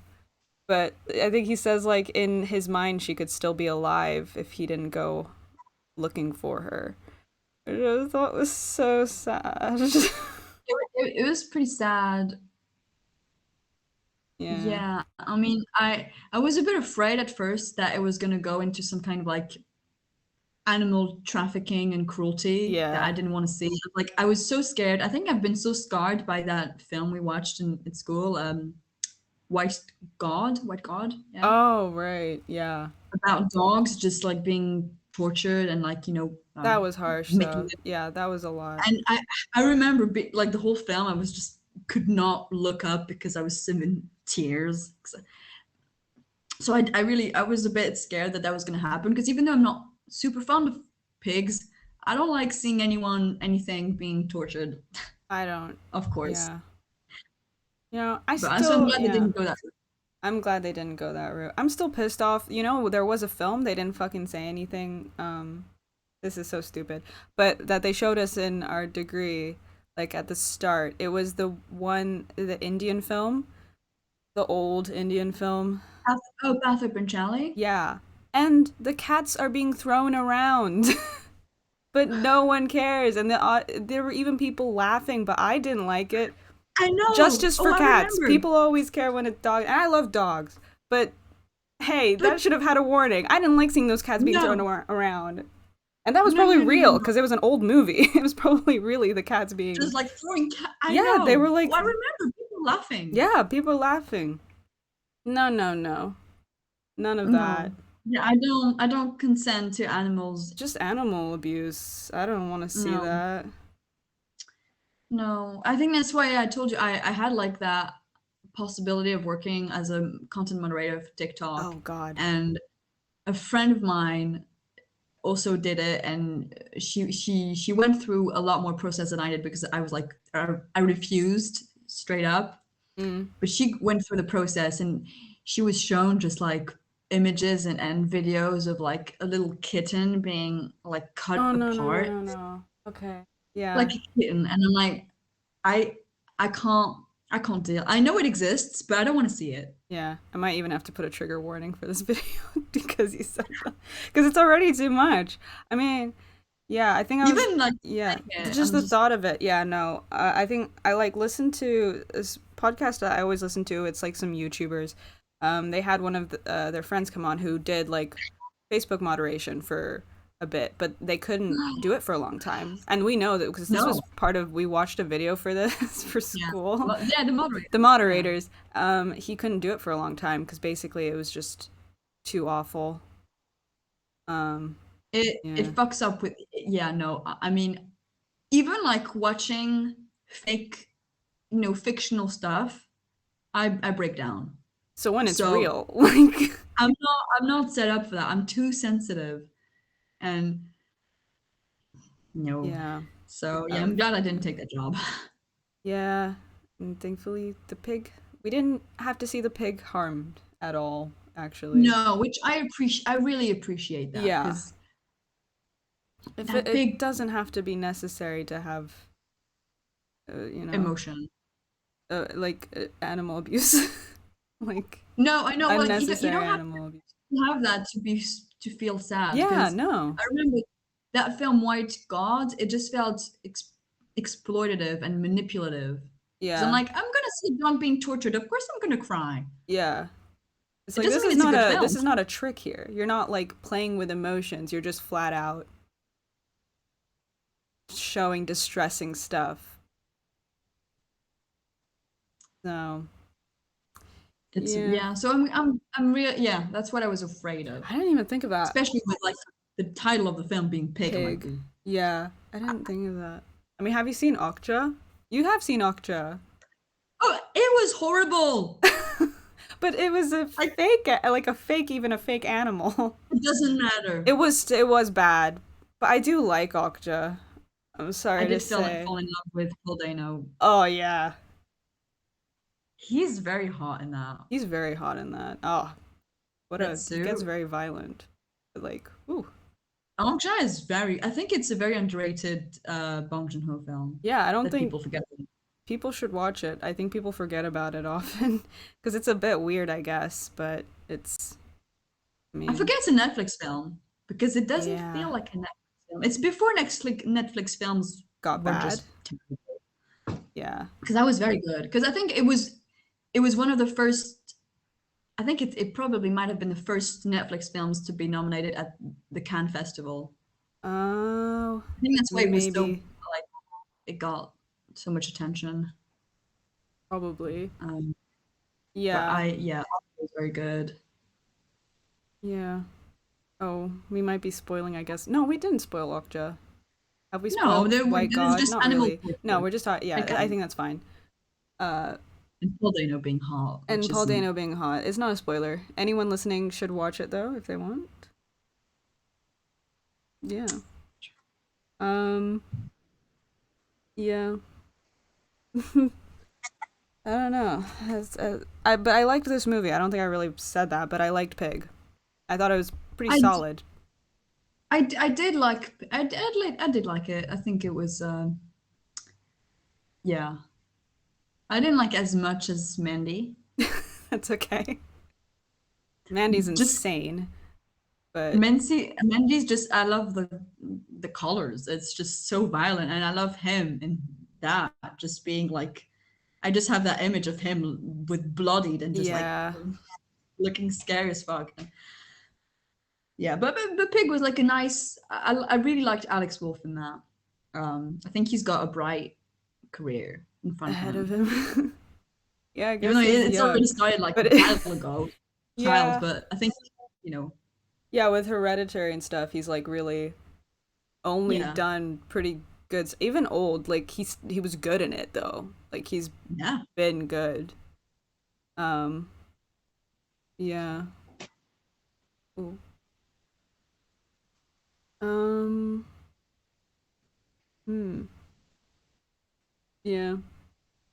but I think he says like in his mind she could still be alive if he didn't go looking for her. I just thought it was so sad. It was pretty sad. Yeah. Yeah, I mean, I was a bit afraid at first that it was gonna go into some kind of like animal trafficking and cruelty that Yeah. I didn't want to see. Like I was so scared. I think I've been so scarred by that film we watched in school, White White God, yeah, Oh, right. Yeah. about dogs just like being tortured and like That was harsh making though. them. Yeah, that was a lot. And I remember like the whole film, I was just could not look up because I was in tears. So I was a bit scared that that was going to happen because even though I'm not super fond of pigs, I don't like seeing anything being tortured, I don't. of course. Yeah. I So I'm still, glad they yeah. didn't go that route. I'm glad they didn't go that route. I'm still pissed off. There was a film, they didn't fucking say anything. This is so stupid. But that they showed us in our degree, like at the start. It was the Indian film, the old Indian film. Bath Challey. Yeah. And the cats are being thrown around. But no one cares. And there were even people laughing, but I didn't like it. I know. Justice Oh, for I cats. remember. People always care when it's dogs. And I love dogs. But hey, But that should have had a warning. I didn't like seeing those cats being thrown no, around. And that was no, probably no, no, no, real no. because it was an old movie. It was probably really the cats being. Just like throwing cat. I Yeah, they were know. like, Well, I remember people laughing. yeah, people laughing. No, no, no. None of that. No. Yeah, I don't consent to animals. Just animal abuse. I don't want to see No. that. No. I think that's why I told you I had like that possibility of working as a content moderator for TikTok. Oh, God. And a friend of mine also did it, and she went through a lot more process than I did because I was like I refused straight up. Mm. But she went through the process, and she was shown just like images and videos of like a little kitten being like cut Oh, no, no, no, apart no, no. Okay. Yeah. like a kitten, and I'm like I I can't I can't deal. I know it exists, but I don't want to see it. Yeah. I might even have to put a trigger warning for this video because you said that. Because it's already too much. I mean, yeah, I think I was. Even like Yeah, saying it, just I'm the just thought of it. Yeah, no. I think I like listen to this podcast that I always listen to. It's like some YouTubers. They had one of their friends come on who did like Facebook moderation for a bit, but they couldn't do it for a long time. And we know that because this was no. part of we watched a video for this for Yeah. school. Yeah, the moderator. The Yeah. moderators, he couldn't do it for a long time because basically it was just too awful. Um, It yeah. fucks up with yeah, no. I mean, even like watching fake, fictional stuff, I break down. So when it's So real, like, I'm not set up for that. I'm too sensitive and no. yeah. So yeah, I'm Um, glad I didn't take that job. Yeah, and thankfully we didn't have to see the pig harmed at all. actually. No, which I really appreciate that Yeah. because If that it big doesn't have to be necessary to have, you know, emotion. like animal abuse, like No, I know. Like you unnecessary don't have animal abuse. to have that to be to feel sad Yeah, because no. I remember that film White God. It just felt exploitative and manipulative. Because I'm Yeah. like, I'm gonna see John being tortured. Of course, I'm gonna cry. Yeah. It's It like doesn't mean it's a good this film. is not a trick here. You're not like playing with emotions. You're just flat out showing distressing stuff. So, It's yeah. yeah. So I'm real. Yeah, that's what I was afraid of, I didn't even think about especially with like the title of the film being Pig. I'm like, pig. Yeah, I didn't think of that. I mean, have you seen Okja? You have seen Okja. oh, it was horrible. But it was a Like fake, like a fake, even a fake animal. it doesn't matter. It was bad, but I do like Okja. I'm I sorry to did say. fall in love with Paul Dano. Oh yeah, He's very hot in that. he's very hot in that. Oh, That he gets suit. very violent. But like, ooh, Bong Joon is very. I think it's a very underrated Bong Joon Ho film yeah. I don't that think people forget. people should watch it. I think people forget about it often because it's a bit weird, I guess. But it's, I I mean, forget it's a Netflix film because it doesn't yeah, feel like a Netflix film. It's before Netflix films got were bad. just terrible. Yeah. Because that was very good. Because I think it was one of the first. I think it probably might have been the first Netflix films to be nominated at the Cannes Festival. Oh, I think that's why it was so maybe, like it got so much attention. probably. Um, but Yeah, yeah, it was very good. yeah. Oh, we might be spoiling, I guess. No, we didn't spoil Okja. Have we No, spoiled White there's God? just Not animal really. No, torture. we're just talking. I Yeah, I can. think that's fine. Uh, And Paul Dano being hot, and which Paul isn't. Dano being hot. It's not a spoiler. Anyone listening should watch it though, if they want. Yeah. Um. Yeah. I don't know. But I liked this movie. I don't think I really said that, but I liked Pig. I thought it was pretty I, d- solid. I did like I did like it. I think it was yeah. I didn't like as much as Mandy. That's okay. Mandy's Just insane, but Mandy's just I love the colors. It's just so violent, and I love him and that just being like I just have that image of him with bloodied and just like yeah, looking scary as fuck. Yeah, but Pig was like a nice. I really liked Alex Wolff in that. I think he's got a bright career in front of ahead of him. him. Yeah, I Even guess though he's it's already young, started like but a while ago, child. yeah, But I think you know, yeah, with Hereditary and stuff, he's like really only yeah, done pretty good. Even old, like he was good in it though. Like he's yeah. been good. Um, yeah. Ooh. Um, hmm. Yeah.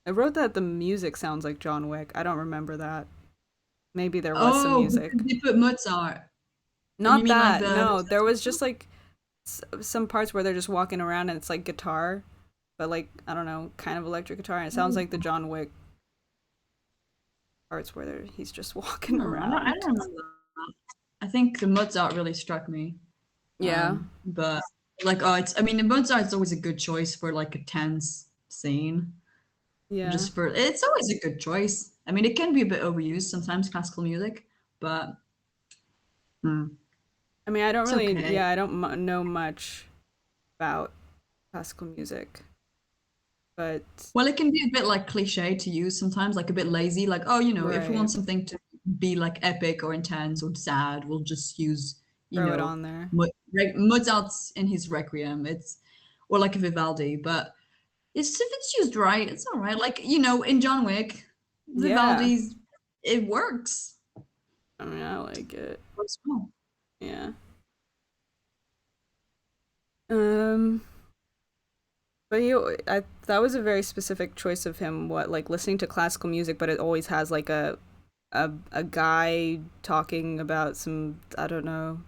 I wrote that the music sounds like John Wick. I don't remember that. Maybe there was some Oh, music. because they put Mozart. You Not mean like that. the No, there was just like some parts where they're just walking around and it's like guitar, but like I don't know, kind of electric guitar, and it sounds like the John Wick parts where he's just walking no, I around. don't remember that. I think the Mozart really struck me. Yeah. But like, oh, it's. I mean, the Mozart's always a good choice for like a tense scene. Yeah. Just for it's always a good choice. I mean, it can be a bit overused sometimes, classical music, but I mean, I don't it's really, okay. yeah, I don't know much about classical music, but Well, it can be a bit like cliche to use sometimes, like a bit lazy. Like, oh, if we right, want something to be like epic or intense or sad, we'll just use, throw it on there. Mozart's in his Requiem. It's or like a Vivaldi, but it's if it's used right, it's all right. Like, in John Wick, Yeah. Vivaldi's it works. I mean, I like it. Works well. Yeah. Um, but that was a very specific choice of him. What like listening to classical music, but it always has like a a guy talking about some, I don't know,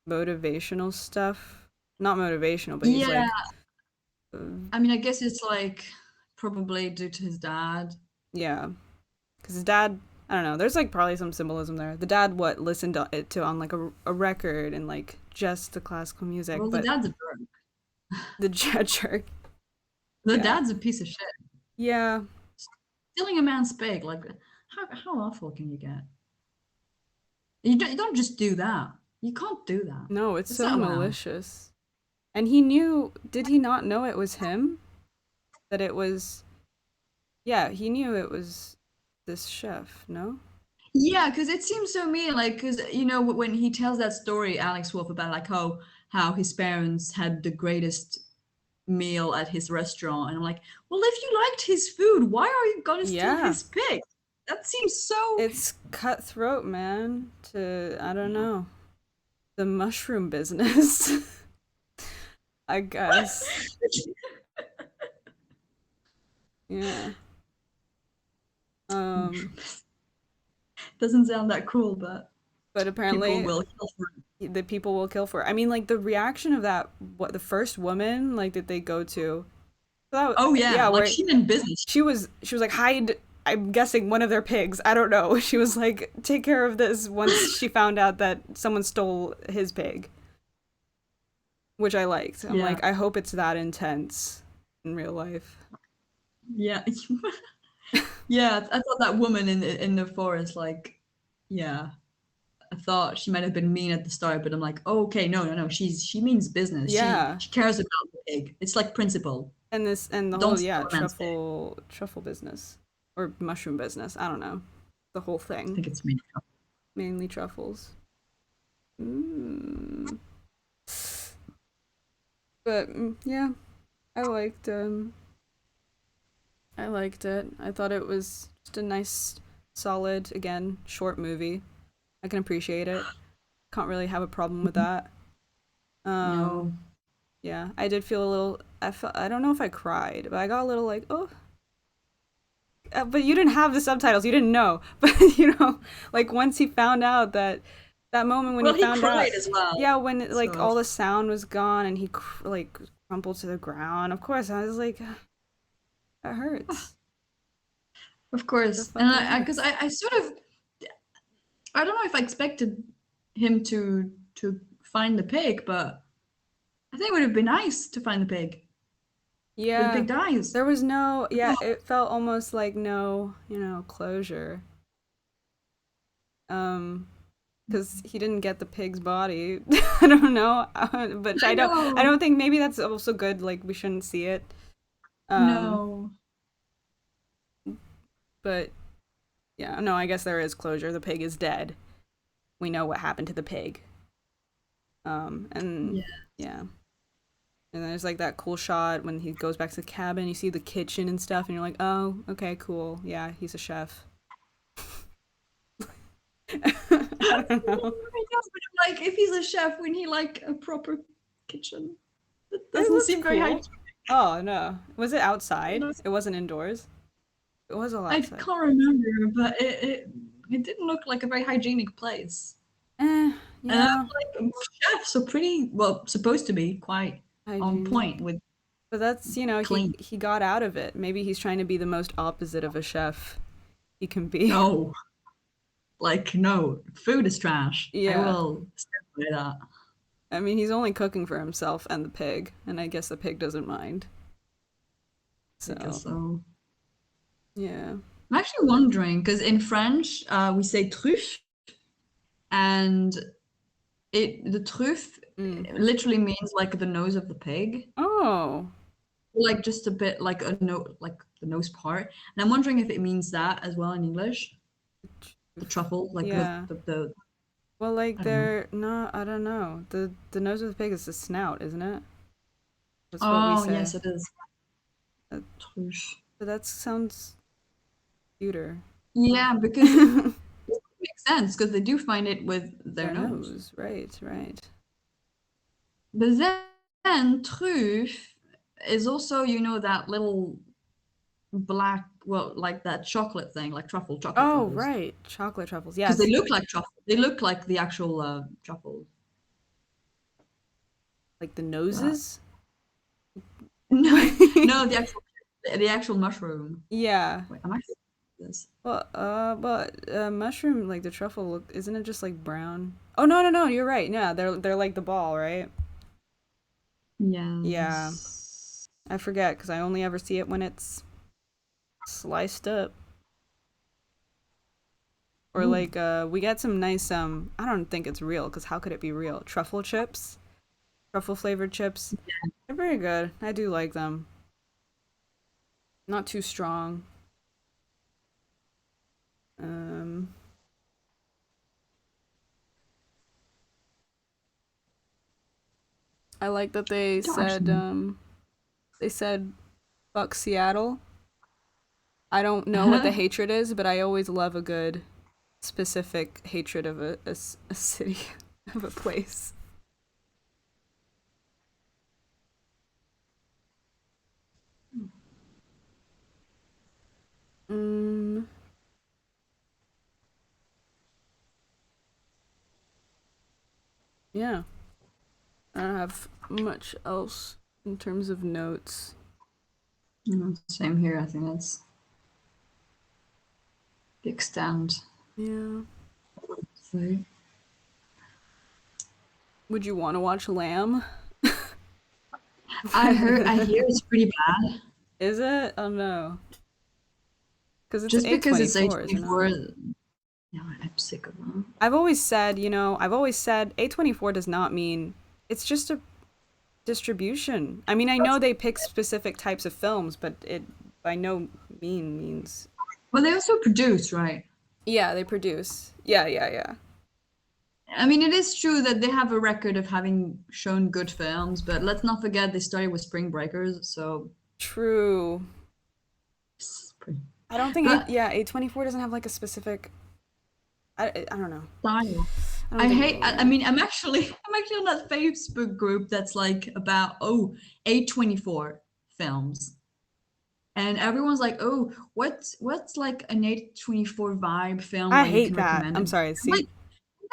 motivational stuff. Not motivational, but he's Yeah, like, uh, I mean, I guess it's like probably due to his dad. yeah, because his dad, I don't know. There's like probably some symbolism there. The dad what listened to it to on like a record and like just the classical music, Well, the but dad's a jerk. the jerk, The yeah, dad's a piece of shit. yeah. Stealing a man's pig, like how awful can you get? You don't just do that. You can't do that. No, it's It's so not allowed. malicious. And he knew. Did he not know it was him? That it was. Yeah, he knew it was this chef. No. Yeah, because it seems so mean. Like, because you know when he tells that story, Alex Wolff, about like how his parents had the greatest meal at his restaurant, and I'm like, well, if you liked his food, why are you gonna steal Yeah, his pig? That seems so. it's cutthroat, man. To I don't know the mushroom business. I guess. Yeah. Um. Doesn't sound that cool, but But people apparently will kill for it. the people will kill for it. I mean, like the reaction of that. What the first woman like did they go to? That Oh yeah, yeah, like where she meant business. she was like hide, I'm guessing one of their pigs, I don't know. She was like take care of this once she found out that someone stole his pig, which I liked. I'm Yeah, like I hope it's that intense in real life. yeah, yeah. I thought that woman in the forest, like, yeah. I thought she might have been mean at the start, but I'm like, oh, okay, no, no, no. She means business. Yeah, She cares about the pig. It's like principle. and this and the Don't whole, steal yeah, a man's pig. truffle business or mushroom business, I don't know, the whole I thing, think it's me. mainly truffles. mm. But yeah, I liked I liked it. I thought it was just a nice, solid, again, short movie. I can appreciate it. Can't really have a problem with that. Um, No, yeah, I did feel a little. I don't know if I cried, but I got a little like, oh. But you didn't have the subtitles. You didn't know. But like once he found out that moment when he well, he found out, cried as well. yeah, when like So all the sound was gone and he like crumpled to the ground. Of course, I was like, that hurts. of That course, and fucking because hurts. I sort of I don't know if I expected him to find the pig, but I think it would have been nice to find the pig, but the Yeah. pig dies. There was no, yeah, it felt almost like no, closure. Um, because he didn't get the pig's body. I don't know, but I I know. don't think maybe that's also good. Like we shouldn't see it. Um, No. but yeah, no, I guess there is closure. The pig is dead. We know what happened to the pig. And Yeah. yeah, and there's like that cool shot when he goes back to the cabin. You see the kitchen and stuff, and you're like, oh, okay, cool. Yeah, he's a chef. I don't know. I know, but like if he's a chef, we need like a proper kitchen. That It doesn't looked seem very cool. hygienic. Oh no, was it You outside? know, It wasn't indoors. It was all I outside. can't remember, but it didn't look like a very hygienic place. And I'm Yeah, like, chefs are pretty well supposed to be quite on hygienic. point with But that's, clean. he got out of it. Maybe he's trying to be the most opposite of a chef he can be. No, like no, food is trash. I Yeah. will stand by that. I mean, he's only cooking for himself and the pig, and I guess the pig doesn't mind. I guess So, so. yeah. I'm actually wondering because in French we say truffe, and it the truffe Mm. literally means like the nose of the pig, Oh. like just a bit like a no like the nose part. And I'm wondering if it means that as well in English, the truffle, like Yeah. the Well, like I don't know. they're not. I don't know. The nose of the pig is the snout, isn't it? That's what we Oh say. yes, it is Uh, truffe. But that sounds cuter. Yeah, because it makes sense because they do find it with their Their nose. nose, right, right. But then truffe is also, you know, that little black, well, like that chocolate thing, like chocolate Oh, truffles, right. Chocolate truffles. because they Yes. look like truffle. They look like the actual truffles. Like the But noses? no, no, the actual mushroom. Yeah. Wait, I'm actually this. But mushroom, like the truffle, look, isn't it just like brown? Oh no, no, no, you're right. Yeah, they're like the ball, right? Yeah, Yes. I forget because I only ever see it when it's sliced up. Or Ooh, like we get some nice I don't think it's real because how could it be real? Truffle chips, truffle flavored chips. They're very good. I do like them. Not too strong. Um, I like that I don't actually. they said fuck Seattle. I don't know what the hatred is, but I always love a good specific hatred of a city, of a place. Mm, yeah, I don't have much else in terms of notes. Same here. I think that's the extent. Yeah. So Would you want to watch Lamb? I hear it's pretty bad. Is it? Oh no. Because it's Just because it's A24, is it not? A24. No, I'm sick of them. I've always said A24 does not mean it's just a distribution. I mean, I know they pick specific types of films, but it by no means. Well, they also produce, right? Yeah, they produce. Yeah, yeah, yeah. I mean, it is true that they have a record of having shown good films, but let's not forget they started with Spring Breakers, so True. it's pretty. I don't think But A24 doesn't have like a specific. I don't know. style. I don't I think hate. they I do. mean, I'm actually on that Facebook group that's like about A24 films, and everyone's like, oh, what's like an A24 vibe film I that you hate can that. recommend? I'm I'm sorry. like, See, it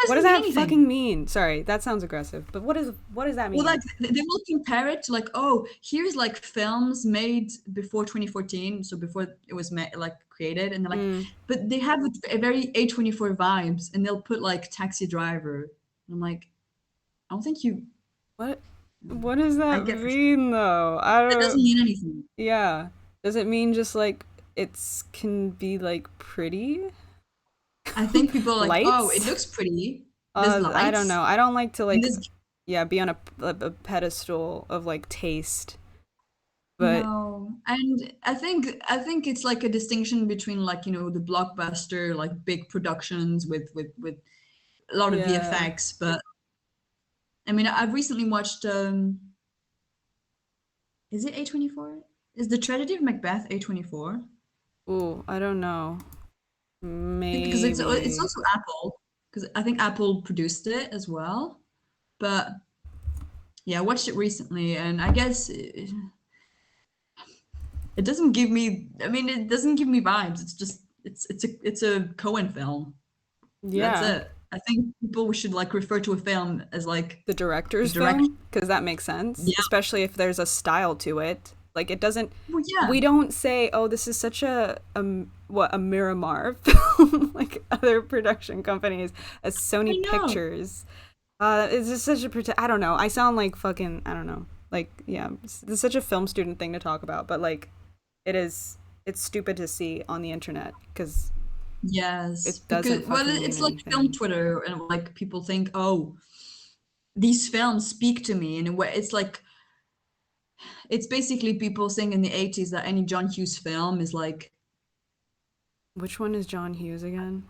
what does doesn't mean that anything. fucking mean? Sorry, that sounds aggressive. But what does that Well, mean? like they will compare it to like, oh, here's like films made before 2014, so before it was like created, and they're like, Mm, but they have a very A24 vibes, and they'll put like Taxi Driver. And I'm like, I don't think you. what? What does I that get mean though? I that don't. doesn't mean anything. Yeah. Does it mean just like it's can be like pretty I think people are like, oh, it lights? looks pretty. There's I don't lights know. I don't like to in like this. yeah be on a pedestal of like taste, but No, and I think it's like a distinction between like the blockbuster like big productions with a lot of yeah. VFX, but I mean, I've recently watched. Is it A24? Is the Tragedy of Macbeth A24? Ooh, I don't know. Because it's Maybe. also Apple. Because I think Apple produced it as well. But yeah, I watched it recently, and I guess it doesn't give me. I mean, it doesn't give me vibes. It's just it's a Cohen film. That's Yeah. it. I think people should like refer to a film as like The the director's direction. film because that makes sense, Yeah. especially if there's a style to it. Like it doesn't. Well, yeah. We don't say, "Oh, this is such a Miramar film," like other production companies, as I Sony know. Pictures. It's just such a I don't know. I sound like fucking I don't know. Like yeah, it's such a film student thing to talk about, but like it is. It's stupid to see on the internet because Yes, it doesn't because well, fucking mean it's like film anything. Twitter, and like people think, oh, these films speak to me in a way. It's like it's basically people saying in the 80s that any John Hughes film is like, Which one is John Hughes again?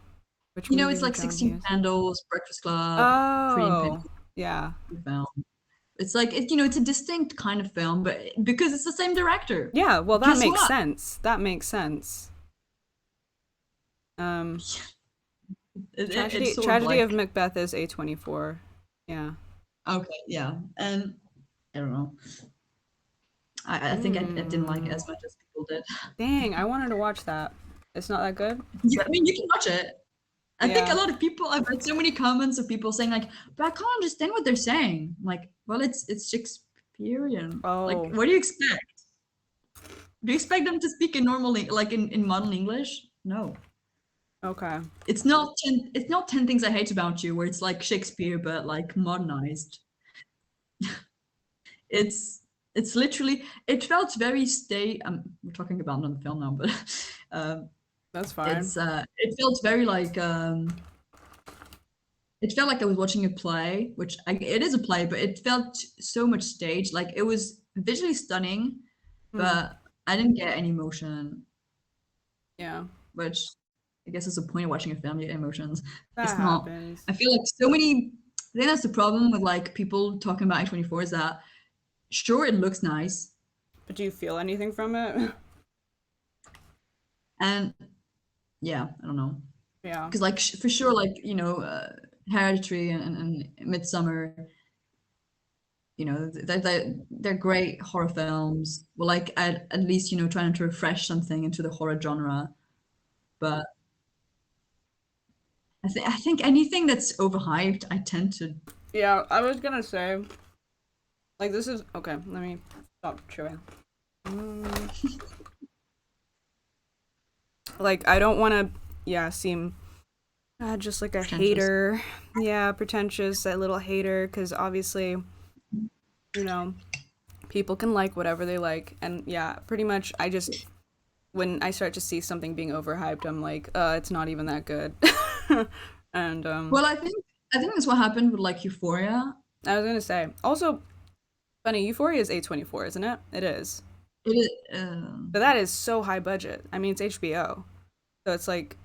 Which movies it's are like John 16 Hughes? Candles, Breakfast Club, Pretty in Pink Oh, yeah. film. It's like it's a distinct kind of film, but because it's the same director. Yeah, well that Guess makes what? sense. That makes sense. Um It's sort of Tragedy like of Macbeth is A24. Yeah. okay, yeah, and I don't know. I think I didn't like it Mm. as much as people people did. Dang, I wanted to watch that. It's not that good? Yeah, I mean, you can watch it. I think a Yeah. lot of people, I've read so many comments of people saying like, but I can't understand what they're saying. I'm like, well, it's Shakespearean. Like, Oh, what do you expect? Do you expect them to speak in normal, like in modern English? No. okay. It's not 10 things I hate about you, where it's like Shakespeare but like modernized. It's it's literally, it felt very stay. We're talking about another film now, but um, That's fine. it felt very like it felt like I was watching a play, which it is a play, but it felt so much staged. Like it was visually stunning, Hmm. but I didn't get any emotion, Yeah. which I guess is the point of watching a film. You get emotions. That It's not. happens. I feel like so many. I think that's the problem with like people talking about A24 is that sure it looks nice, But do you feel anything from it? and yeah, I don't know, Yeah. because like for sure, like Hereditary and Midsummer, they're great horror films. Well, like at least trying to refresh something into the horror genre. But I think anything that's overhyped, I tend to. Yeah, I was gonna say, like, this is okay. Let me stop chewing. Mm, like, I don't want to, yeah, seem just like a Pretentious. hater. Yeah, pretentious, a little hater, because obviously, you know, people can like whatever they like. And yeah, pretty much, when I start to see something being overhyped, I'm like, it's not even that good. And, Well, I think that's what happened with like Euphoria. I was gonna say, also, funny, Euphoria is A24, isn't it? It is. It But that is so high budget. I mean, it's HBO. So it's like,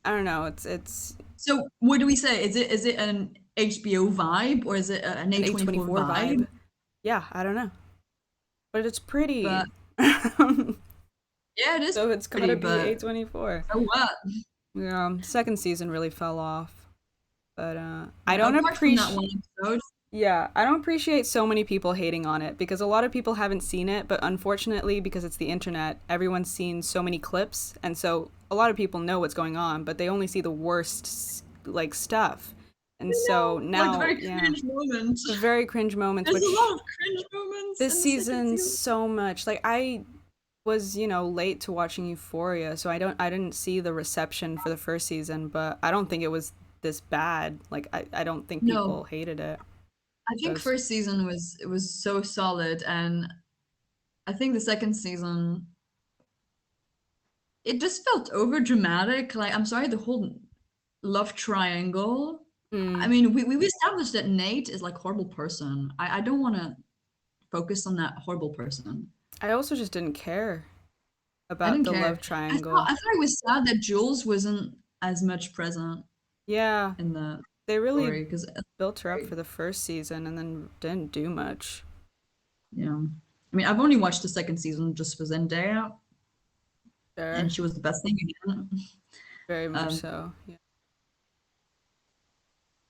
I don't know, it's so what do we say? Is it an HBO vibe or is it an an A24 A24 vibe? vibe. Yeah, I don't know. But it's pretty. But yeah, it is So it's pretty. gotta be But A24. so what? Yeah, second season really fell off. But I Yeah, don't apart from that one appreciate. episode, Yeah, I don't appreciate so many people hating on it because a lot of people haven't seen it, but unfortunately, because it's the internet, everyone's seen so many clips, and so a lot of people know what's going on, but they only see the worst like stuff. And so like the now, very yeah, cringe moments. the very cringe moments, There's a lot which of cringe moments this in the second season season. so much. Like I was, late to watching Euphoria, so I didn't see the reception for the first season, but I don't think it was this bad. Like I don't think people No, hated it. I So think first season was so solid, and I think the second season it just felt over dramatic. Like I'm sorry, the whole love triangle. I mm, mean, we established that Nate is like a horrible person. I don't want to focus on that horrible person. I also just didn't care I about didn't the love care. I thought triangle. I thought it was sad that Jules wasn't as much present Yeah, in the they really story because built her up for the first season and then didn't do much. I mean, I've only watched the second season just for Zendaya, Sure, and she was the best thing again. very much Um, so. Yeah.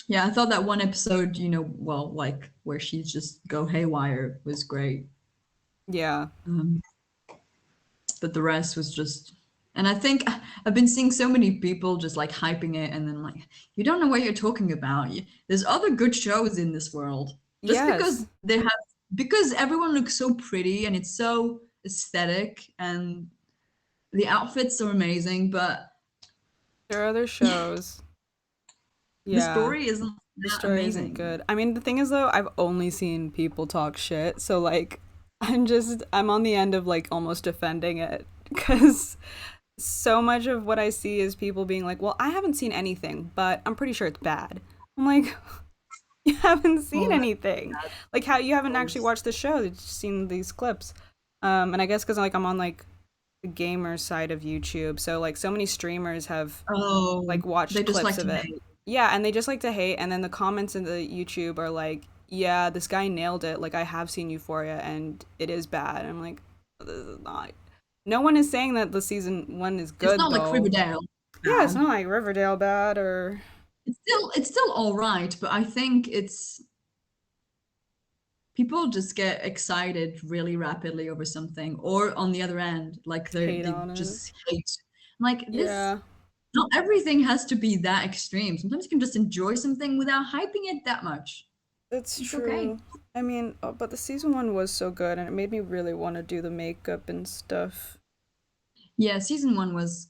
yeah, I thought that one episode, well, like where she just go haywire was great. Yeah. Um, but the rest was just, and I think I've been seeing so many people just like hyping it, and then like, you don't know what you're talking about. There's other good shows in this world. Just because Yes. because everyone looks so pretty and it's so aesthetic and the outfits are amazing, but There are other shows. the Yeah. story isn't The that story isn't amazing. good. I mean, the thing is though, I've only seen people talk shit, so like I'm on the end of like almost defending it cuz so much of what I see is people being like, "Well, I haven't seen anything, but I'm pretty sure it's bad." I'm like, "You haven't seen Well, that's anything. Like how you haven't actually because watched the show, you've just seen these clips." And I guess cuz like I'm on like the gamer side of YouTube, so like so many streamers have oh, like they watched just clips like of to it. hate. Yeah, and they just like to hate, and then the comments in the YouTube are like, "Yeah, this guy nailed it. Like I have seen Euphoria, and it is bad." I'm like, "This is not." No one is saying that the season one is It's good not like though. Riverdale Yeah, it's bad. not like Riverdale bad or It's still all right, but I think it's people just get excited really rapidly over something, or on the other end, like Hate they on it. just hate. Like this, Yeah, not everything has to be that extreme. Sometimes you can just enjoy something without hyping it that much. it's It's okay. true. I mean, but the season one was so good, and it made me really want to do the makeup and stuff. Yeah, season one was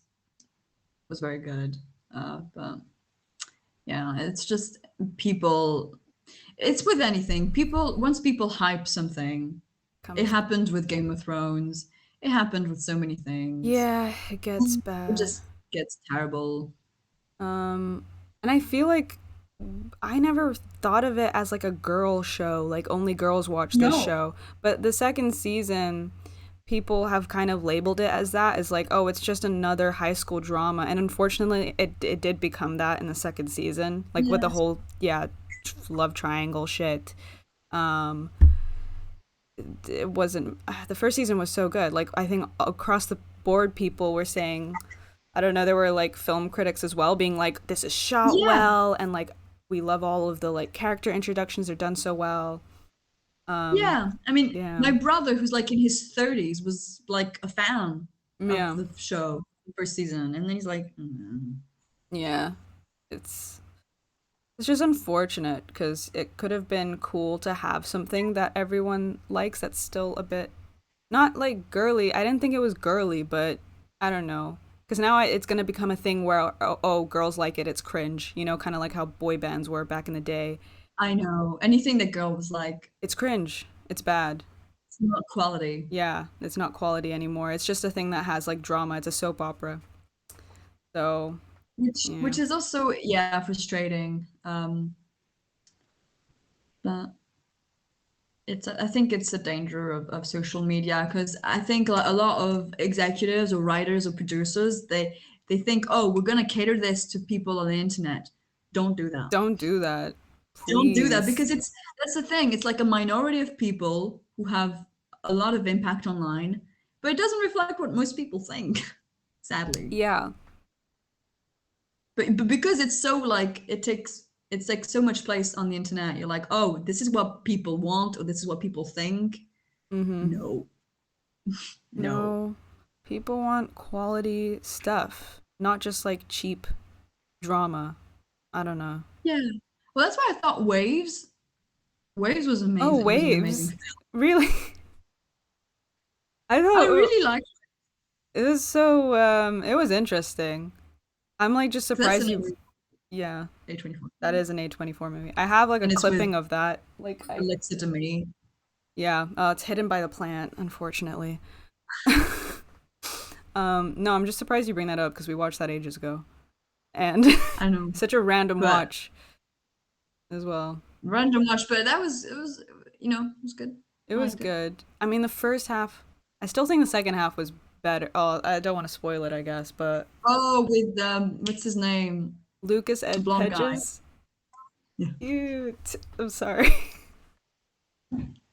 very good. But yeah, it's just people. It's with anything. People once people hype something, it Comes. happened with Game of Thrones. It happened with so many things. Yeah, it gets It bad. just gets terrible. Um, and I feel like I never thought of it as like a girl show, like only girls watch this No. show. But the second season, people have kind of labeled it as that, as like, oh, it's just another high school drama. And unfortunately, it did become that in the second season, like with the Yes. whole, yeah, love triangle shit. Um, it wasn't, the first season was so good. Like, I think across the board, people were saying, I don't know, there were like film critics as well being like, this is shot Yeah. well, and like, we love all of the like character introductions, they're done so well. Um, Yeah. I mean, yeah. my brother, who's like in his 30s, was like a fan of Yeah. the show, the first season. And then he's like, Yeah. It's it's just unfortunate because it could have been cool to have something that everyone likes that's still a bit not like girly. I didn't think it was girly, but I don't know. Because now it's going to become a thing where, oh, girls like it, it's cringe. You know, kind of like how boy bands were back in the day. I know. Anything that girl was like, It's cringe. It's bad. it's not quality. Yeah, it's not quality anymore. It's just a thing that has like drama. It's a soap opera. So, Which yeah. is also, yeah, frustrating. But it's I think it's a danger of social media because I think a lot of executives or writers or producers they think, oh, we're gonna cater this to people on the internet. Don't do that. Don't do that. Don't do that Please. because that's the thing. It's like a minority of people who have a lot of impact online, but it doesn't reflect what most people think, sadly. Yeah. But because it's so like it's like so much place on the internet. You're like, oh, this is what people want or this is what people think. Mm-hmm. No, no. No. People want quality stuff, not just like cheap drama. I don't know. Yeah. Well, that's why I thought Waves was Oh, amazing. Was an amazing Waves. film. Really? I I thought really liked it was so it was interesting. I'm like just because that's surprised an you yeah, A24 that is an A24 movie. I have like a and it's with clipping of that. Like I Alexa Demie. yeah, it's hidden by the plant, unfortunately. No, I'm just surprised you bring that up because we watched that ages ago. And I know, such a random but watch as well. random watch. But that was it was it was good. It I was liked it. good. I mean, the first half, I still think the second half was better. Oh, I don't want to spoil it, I guess, but Oh, with what's his name? Lucas The Ed blonde guy. Hedges, Yeah. cute. I'm sorry.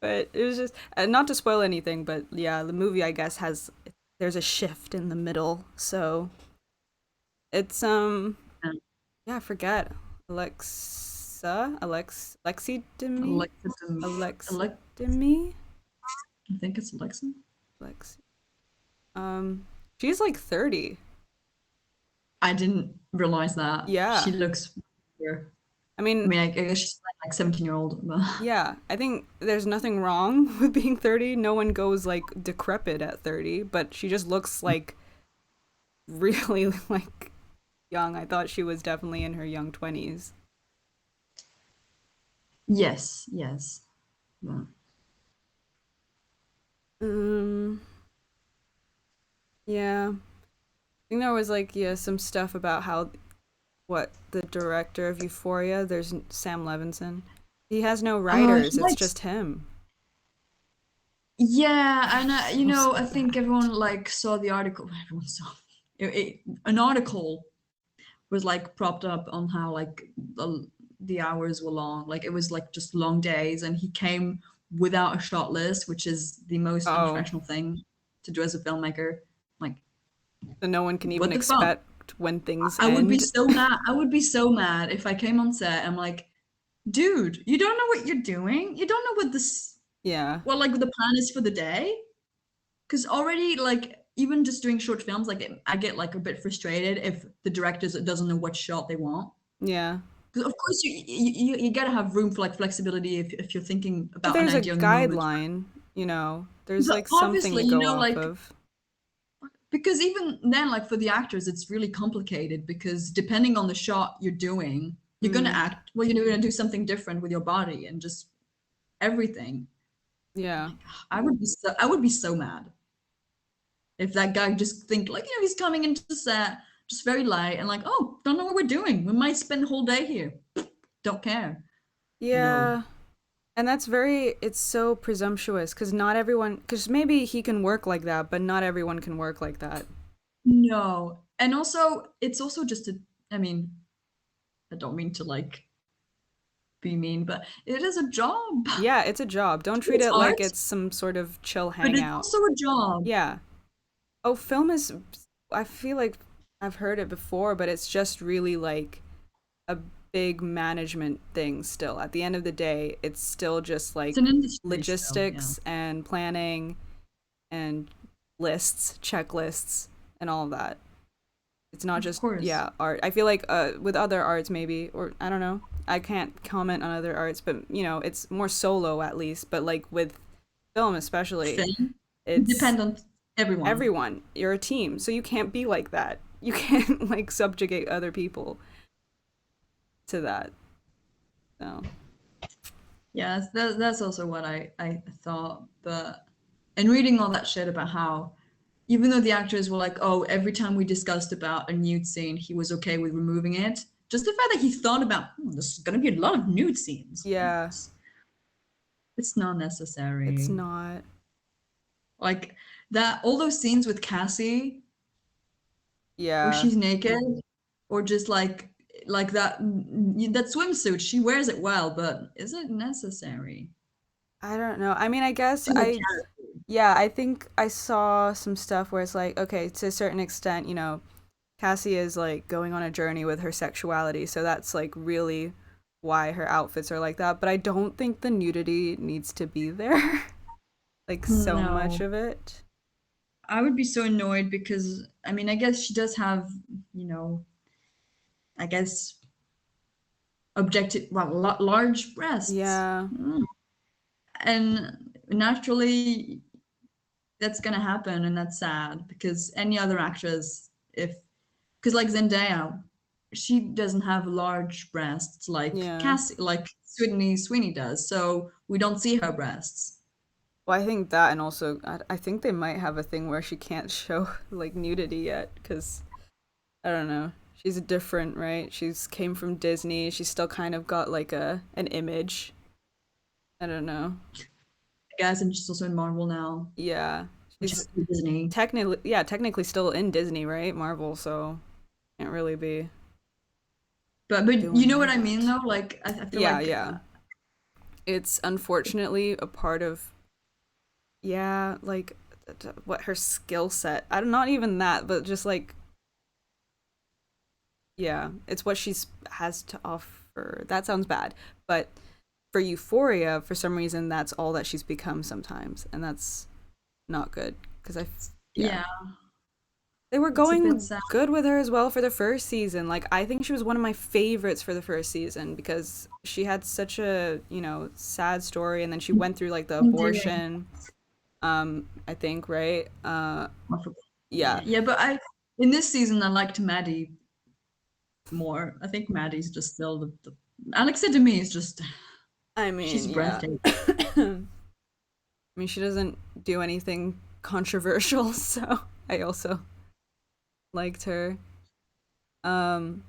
But it was just not to spoil anything, but yeah, the movie I guess has there's a shift in the middle, so it's yeah, I forget Alexi Demi Alexa Demie. Alexa Alex, Demi I think it's Alexa. Lexi she's like 30. I didn't realize that. Yeah, She looks here. I I mean, mean, I guess she's like 17-year-old, but yeah, I think there's nothing wrong with being 30. No one goes like decrepit at 30, but she just looks like really like young. I thought she was definitely in her young 20s. yes, yes. Yeah. Um, yeah. I think there was like yeah some stuff about how what the director of Euphoria, there's Sam Levinson. He has no He writers. It's likes. just him. Yeah, and So I so think bad. everyone like saw the article. Everyone saw an article was like propped up on how like the hours were long. Like it was like just long days, and he came without a shot list, which is the most Oh, unprofessional thing to do as a filmmaker. Like, so no one can even what the fuck? expect when things I would be end. so mad. I would be so mad if I came on set. I'm like, dude, you don't know what you're doing. You don't know what this. Yeah. what like the plan is for the day. Because already, like, even just doing short films, like, I get like a bit frustrated if the director doesn't know what shot they want. Yeah. Because of course you gotta have room for like flexibility if you're thinking But about an there's a idea on the moment. guideline, there's But like something obviously, to go off like, of. because even then, like for the actors, it's really complicated because depending on the shot you're doing, you're gonna Mm, act well, you're gonna do something different with your body and just everything. yeah. Like, I would be so mad if that guy just think like, he's coming into the set just very light and like, oh, don't know what we're doing. We might spend the whole day here. Don't care. No. Yeah. And that's it's so presumptuous because not everyone, because maybe he can work like that, but not everyone can work like that. No. And also, it's also just a, I mean, I don't mean to like be mean, but it is a job. Yeah, it's a job. Don't treat It's it like art, it's some sort of chill but it's hangout. also a job. Yeah. Oh, film is, I feel like I've heard it before, but it's just really like a big management thing still. At the end of the day, it's still just It's like an industry still, yeah. logistics and planning and lists, checklists, and all of that. It's not Of just, course. yeah, art. I feel like with other arts, maybe, or I don't know. I can't comment on other arts, but it's more solo at least. But like with film, especially, Film, it's dependent, everyone. everyone. You're a team, so you can't be like that. You can't like subjugate other people to that. So Yeah, that's also what I thought. But and reading all that shit about how even though the actors were like, oh, every time we discussed about a nude scene, he was okay with removing it. Just the fact that he thought about, there's going to be a lot of nude scenes. yeah, It's not it's necessary. not. Like that, all those scenes with Cassie where Yeah, she's naked, or just like that swimsuit. She wears it well, but is it necessary I don't know. I mean, I guess to her I, character? yeah, I think I saw some stuff where it's like, okay, to a certain extent, Cassie is like going on a journey with her sexuality, so that's like really why her outfits are like that. But I don't think the nudity needs to be there, like so much No, of it. I would be so annoyed because I mean, I guess she does have, you know, I guess objective, well, large breasts. Yeah, And naturally, that's gonna happen, and that's sad because any other actress, if because like Zendaya, she doesn't have large breasts like yeah. Cassie, like Sydney Sweeney does, so we don't see her breasts. Well, I think that, and also I think they might have a thing where she can't show like nudity yet, because I don't know. She's different, right? She's came from Disney. She's still kind of got like an image. I don't know. I guess, and she's also in Marvel now, Yeah, which she's is Disney. technically still in Disney, right? Marvel, so can't really be But you doing know what I mean that. though? Like I feel Yeah, like yeah. It's unfortunately a part of, yeah, like what her skill set. I don't, not even that, but just like, yeah, it's what she's has to offer. That sounds bad, but for Euphoria, for some reason, that's all that she's become sometimes, and that's not good because yeah, yeah, they were it's a bit going sad. good with her as well for the first season. Like, I think she was one of my favorites for the first season because she had such a, sad story, and then she went through like the Indeed. abortion, I think, right? I forgot. Yeah. Yeah, yeah, but I in this season I liked Maddie more. I think Maddie's just still the Alexa to me is just I she's mean, yeah. breathtaking. I mean, she doesn't do anything controversial, so I also liked her. Um,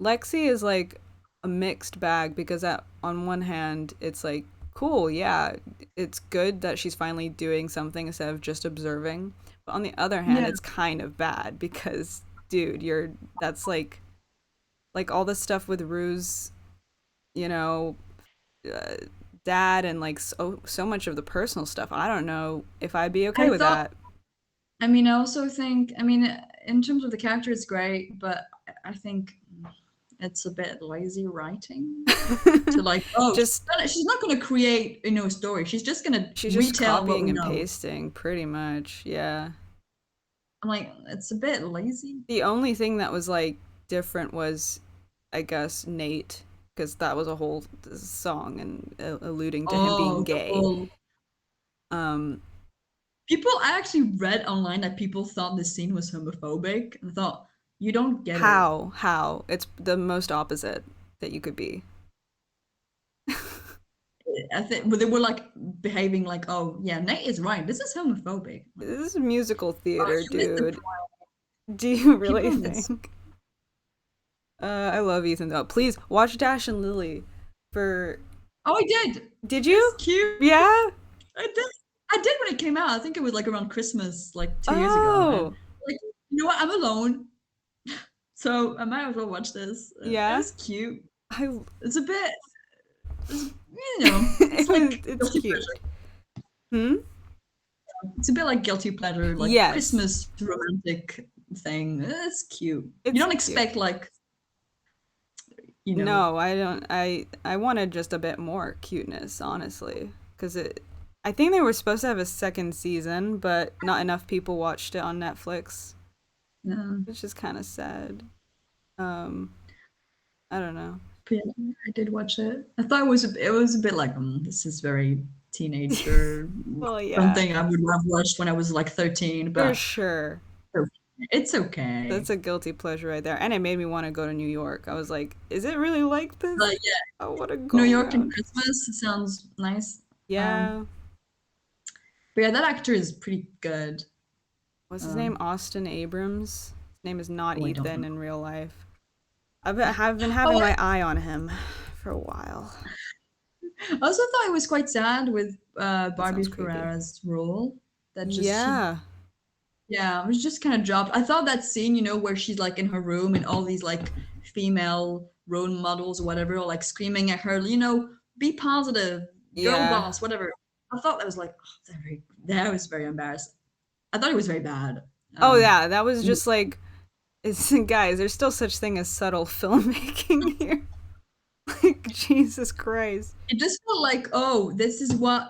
Lexi is like a mixed bag because on one hand, it's like cool, yeah, it's good that she's finally doing something instead of just observing. But on the other hand, Yeah, it's kind of bad because, dude, that's like all the stuff with Rue's, you know, uh, dad, and like so much of the personal stuff. I don't know if I'd be okay I with thought. that. I mean, I also think. I mean, in terms of the character, it's great, but I think it's a bit lazy writing to like, oh, Just she's not going to create, a story. She's just going to she's just retell what copying we and know. pasting pretty much. Yeah. I'm like, it's a bit lazy. The only thing that was like different was, I guess, Nate, because that was a whole song and alluding to him being Oh, the gay. whole Um, people. I actually read online that people thought this scene was homophobic, and I thought, you don't get it. how? How? It's the most opposite that you could be. I think, but they were like behaving like, oh yeah, Nate is right. This is homophobic. Like, This is musical oh, theater, you missed the dude. point. Do you really People miss. think? I love Ethan though. Please watch Dash and Lily. For Oh, I did. did It's you? cute. Yeah. I did. I did when it came out. I think it was like around Christmas, like 2 years ago. And Oh, like, you know what? I'm alone, so I might as well watch this. It yeah. was cute. I It's a bit, it's like it's guilty cute. pleasure. Hmm. It's a bit like guilty pleasure, like Yes, Christmas romantic thing. It's cute. You it's don't cute. expect like, you know, No, I don't. I wanted just a bit more cuteness, honestly, because it. I think they were supposed to have a second season, but not enough people watched it on Netflix, uh, which is kind of sad. Um, I don't know. but yeah, I did watch it. I thought it was a bit like, this is very teenager, Well, yeah, something I would have watched when I was like 13, for but sure. it's okay. That's a guilty pleasure right there, and it made me want to go to New York. I was like, "Is it really like this? But yeah, I want to New go York and around." Christmas sounds nice. Um, Yeah, but yeah, that actor is pretty good. what's his name? Um, Austin Abrams. His name is not oh, I don't Ethan know. in real life. Have been Oh, having my eye on him for a while. I also thought it was quite sad with That Barbie sounds creepy. Ferrera's role that just she Yeah. yeah, it was just kind of dropped. I thought that scene, where she's like in her room and all these like female role models or whatever are like screaming at her, be positive, girl Yeah. boss, whatever. I thought that was like, that was very embarrassing. I thought it was very bad. Oh Um, yeah, that was just like it's guys, there's still such thing as subtle filmmaking here. Like Jesus Christ. it just felt like, oh, this is what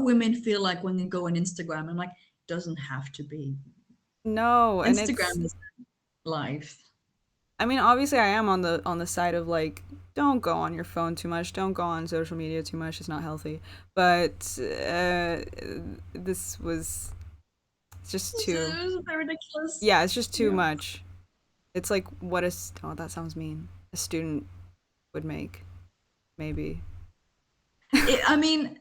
women feel like when they go on Instagram. I'm like, doesn't have to be. No, and it's Instagram is life. I mean, obviously I am on the side of like don't go on your phone too much, don't go on social media too much, it's not healthy. But this was just too It was very ridiculous. yeah, it's just too Yeah. much. It's like what is oh that sounds mean. A student would make maybe. I mean,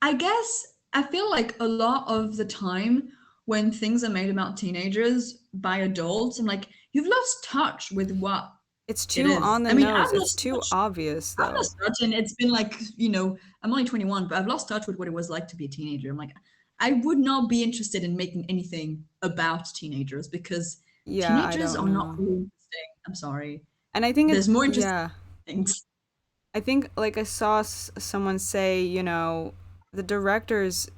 I guess I feel like a lot of the time when things are made about teenagers by adults, I'm like, you've lost touch with what It's it too is. on the I mean, nose. It's too obvious I've though. lost touch, and it's been like, I'm only 21, but I've lost touch with what it was like to be a teenager. I'm like, I would not be interested in making anything about teenagers because Yeah, I teenagers don't are not know. really interesting. I'm sorry. And I think There's it's more interesting yeah. things. I think like I saw someone say, the director's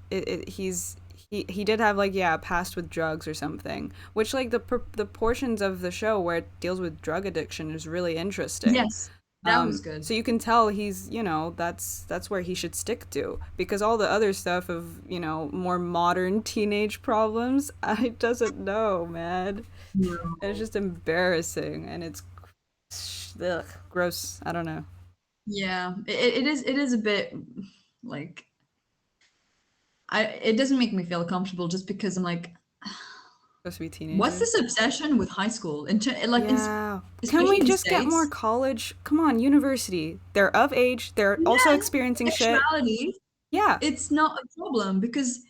he did have like yeah, a past with drugs or something, which like the portions of the show where it deals with drug addiction is really interesting. Yes, that was So good. you can tell he's, that's where he should stick to because all the other stuff of, more modern teenage problems, I doesn't know, man. And it's No. just embarrassing and it's ugh, gross. I don't know. Yeah, it is a bit like it doesn't make me feel comfortable just because I'm like, Supposed to be what's teenagers. this obsession with high school? And Yeah. Can especially we in the just get more States. college? Come on, university. They're of age. They're also Yes, experiencing shit. sexuality, Yeah. it's not a problem because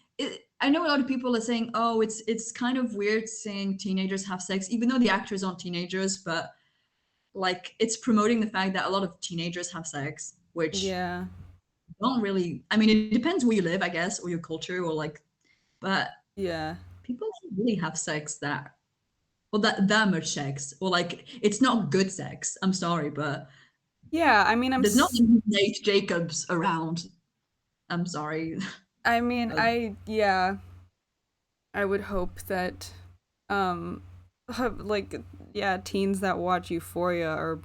I know a lot of people are saying, oh, it's kind of weird seeing teenagers have sex, even though the actors aren't teenagers, but like it's promoting the fact that a lot of teenagers have sex, which Yeah. don't really. I mean, it depends where you live, I guess, or your culture, or like, but Yeah. people don't really have sex that well that much sex, or like it's not good sex. I'm sorry, but Yeah, I mean there's not many Nate Jacobs around. I'm sorry. I mean Uh, I yeah, I would hope that um like yeah, teens that watch Euphoria are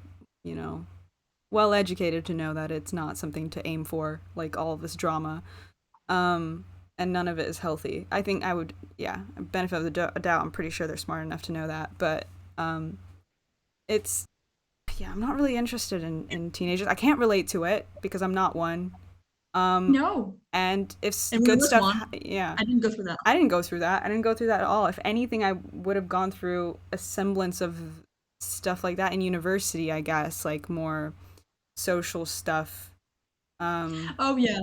you know, well educated to know that it's not something to aim for, like all of this drama. Um, and none of it is healthy. I think I would, yeah, benefit of the doubt. I'm pretty sure they're smart enough to know that, but um, it's yeah, I'm not really interested in teenagers. I can't relate to it because I'm not one. Um, No. and if And when I good was stuff, one, yeah, I didn't go through that. I didn't go through that. I didn't go through that at all. If anything, I would have gone through a semblance of stuff like that in university, I guess, like more social stuff. Um, Oh yeah.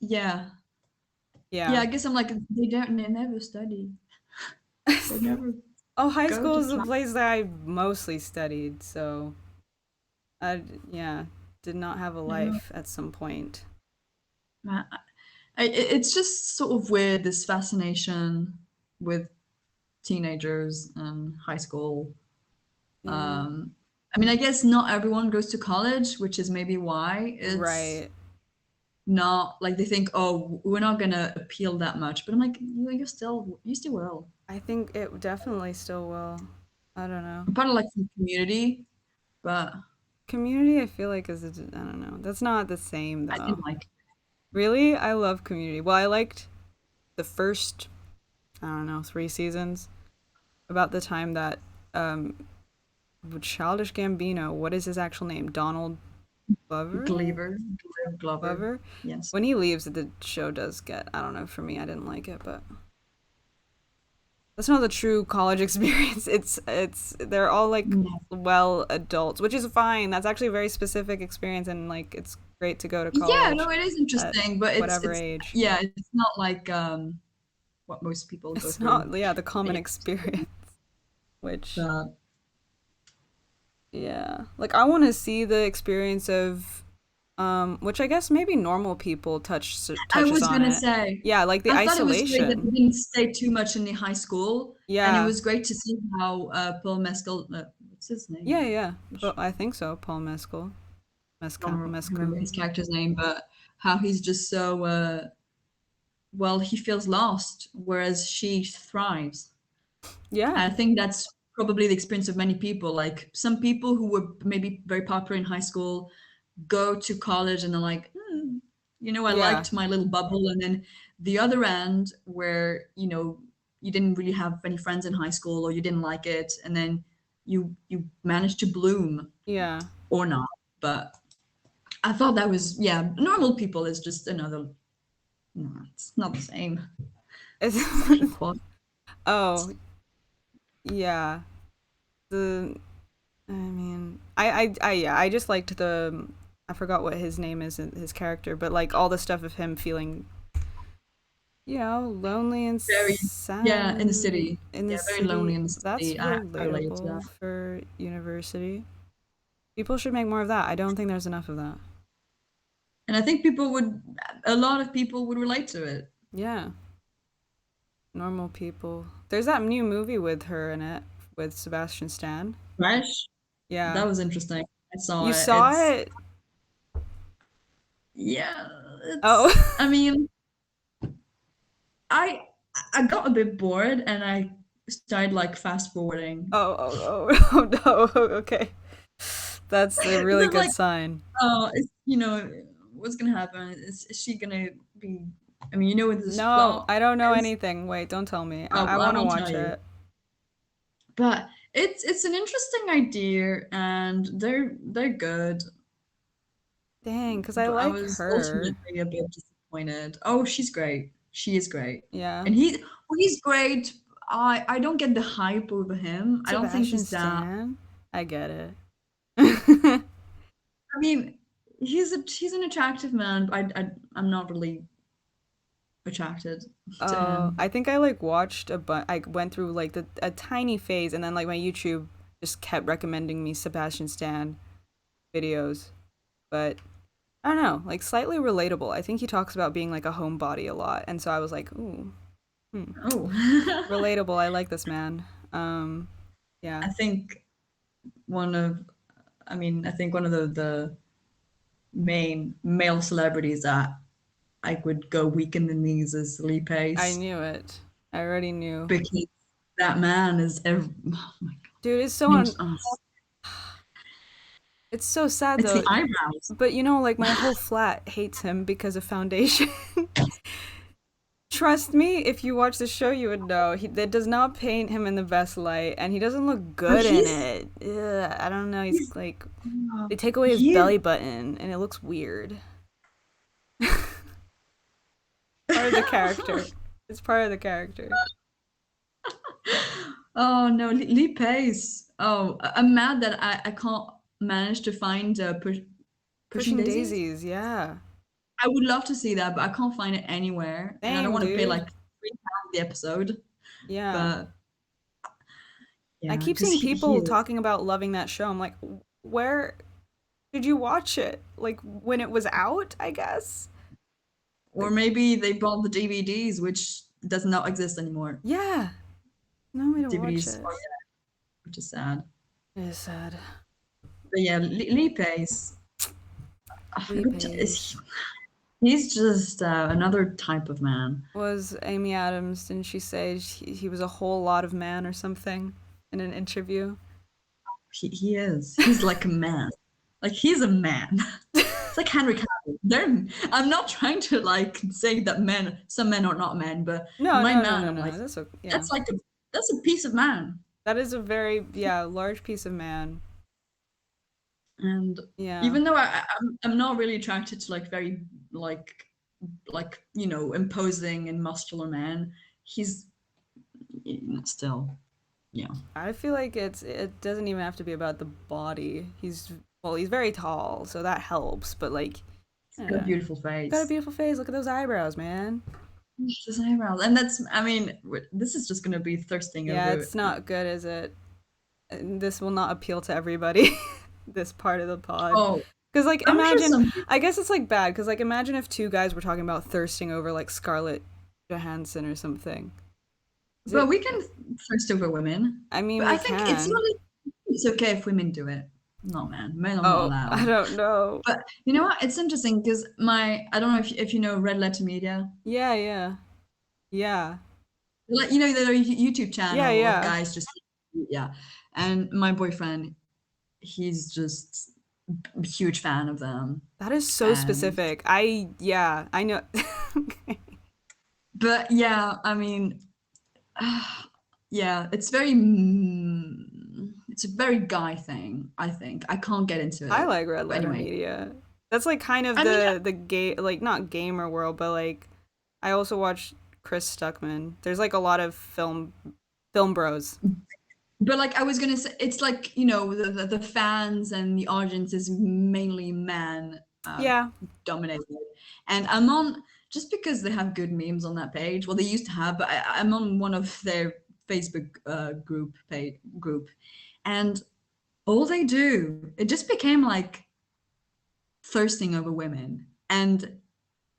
Yeah. Yeah, yeah. I guess I'm like they never study. They never Oh, high go school to is the class. place that I mostly studied, so I, yeah, did not have a No. life at some point. Man, it's just sort of weird, this fascination with teenagers and high school. Yeah. Um, I mean, I guess not everyone goes to college, which is maybe why it's Right. not like they think, oh, we're not gonna appeal that much. But I'm like, you still will. I think it definitely still will. I don't know. I'm part of like some community, but Community, I feel like is I don't know. That's not the same I though. didn't like. Really, I love Community. Well, I liked the first I don't know 3 seasons about the time that Childish Gambino. What is his actual name? Donald Glover. Glover. Glover. Yes. When he leaves, the show does get. I don't know. For me, I didn't like it, but that's not the true college experience. It's they're all like No. well adults, which is fine. That's actually a very specific experience, and like it's great to go to Yeah, college no, it is at interesting, but whatever it's age. yeah, it's not like what most people go It's through. not, yeah, the At the common age of 16. experience, which But yeah, like I want to see the experience of which I guess maybe normal people I touches was on gonna it. say, Yeah, like the I thought it was great that they isolation. didn't stay too much in the high school, and it Yeah. was great to see how Paul Mescal, what's his Yeah, name? yeah. But I think so, Paul Mescal. I don't remember Mescal. his character's name, but how he's just so well, he feels lost, whereas she thrives. Yeah. I think that's probably the experience of many people. Like some people who were maybe very popular in high school go to college and they're like, I Yeah. liked my little bubble. And then the other end where, you didn't really have any friends in high school or you didn't like it, and then you managed to bloom Yeah. or not. But I thought that was, yeah, normal people is just another, no, it's not the same. It's not It's equal. oh, yeah. The I mean, yeah, I just liked I forgot what his name is in his character, but like all the stuff of him feeling, lonely and Very, sad yeah, in the city. in the Yeah, very lonely city. in the That's city. I relate to that. relatable for university. People should make more of that. I don't think there's enough of that. And I think a lot of people would relate to it. Yeah, normal people. There's that new movie with her in it with Sebastian Stan. Fresh. Yeah. That was interesting. I saw You it. saw it? Yeah, Oh. I mean, I I got a bit bored and I started like fast forwarding. Oh, oh, no. Okay. That's a really I'm good like, sign. oh, what's gonna happen? Is she gonna be? I mean, what this No, plot I don't know is. anything. Wait, don't tell me. Oh, I well, I want to won't tell watch you. it. But it's an interesting idea, and they're good. Dang, because I But I like was her. ultimately a bit disappointed. Oh, she's great. She is great, Yeah. and he's great. I don't get the hype over him. I don't think Sebastian he's that. Stan? I get it. I mean, he's an attractive man, but I'm not really attracted to Oh, him. I think I like watched I went through like a tiny phase and then like my YouTube just kept recommending me Sebastian Stan videos. But I don't know, like slightly relatable. I think he talks about being like a homebody a lot. And so I was like, ooh, hmm, Oh, relatable. I like this man. Yeah. I think one of I think one of the main male celebrities that I would go weak in the knees is Lee I Pace, knew it. I already knew. because that man is oh my god. Dude, it's I so mean, un- It's so sad It's the though. eyebrows. But you know, like my whole flat hates him because of foundation. Trust me, if you watch the show, you would know. That does not paint him in the best light, and he doesn't look But good in it. Ugh, I don't know. He's he's like uh, they take away his he belly button, and it looks weird. Part of the character. It's part of the character. Oh no, Lee Pace. Oh, I'm mad that I can't manage to find Pushing Pushing Daisies. Daisies, yeah. I would love to see that, but I can't find it anywhere, and I don't Same, want to pay dude. like £3 the episode. Yeah. But I yeah, keep because seeing he people is. talking about loving that show. I'm like, where did you watch it? Like when it was out, I guess. Or Like, maybe they bought the DVDs, which does not exist anymore. yeah. No way to watch DVDs, it. oh yeah, which is sad. It is sad. But yeah, Lee Pace. Lee Pace He's just another type of man. was Amy Adams. Didn't she say he was a whole lot of man or something in an interview? He is. He's like a man. Like he's a man. It's like Henry Cavill. I'm not trying to like say that some men are not men, but No, my no, no, man, no, I'm like, no. That's okay. Yeah. that's like that's a piece of man. That is a very, yeah, large piece of man. And Yeah. even though I'm not really attracted to like very like imposing and muscular man, he's still yeah. I feel like it doesn't even have to be about the body. He's very tall, so that helps, but like He's got a yeah. beautiful Got a face. beautiful face. Look at those eyebrows, man. His eyebrows, and that's I mean this is just gonna be thirsting Yeah, over. it's not good, is it? This will not appeal to everybody. This part of the pod. Oh, Cuz like I'm sure imagine some. I guess it's like bad cuz like imagine if two guys were talking about thirsting over like Scarlett Johansson or something. Is But it we can thirst over women. I mean, But we I think it's can. really it's okay if women do it. No, man, men are not Oh, I allowed. don't know. But you know what? It's interesting because I don't know if you know Red Letter Media. Yeah, yeah. Yeah. Like you know their YouTube Yeah, channel of yeah. guys just yeah. And my boyfriend, he's just a huge fan of them. That is so And specific. Yeah, I know. Okay. but yeah, I mean, yeah, it's a very guy thing. I think I can't get into I it. like Red But Letter anyway, Media. That's like kind of I mean, the gay like not gamer world, but like I also watch Chris Stuckman. There's like a lot of film bros. but like I was gonna say, it's like the fans and the audience is mainly man Yeah. dominated, and I'm on just because they have good memes on that page. Well, they used to have, but I'm on one of their Facebook group, and all they do it just became like thirsting over women, and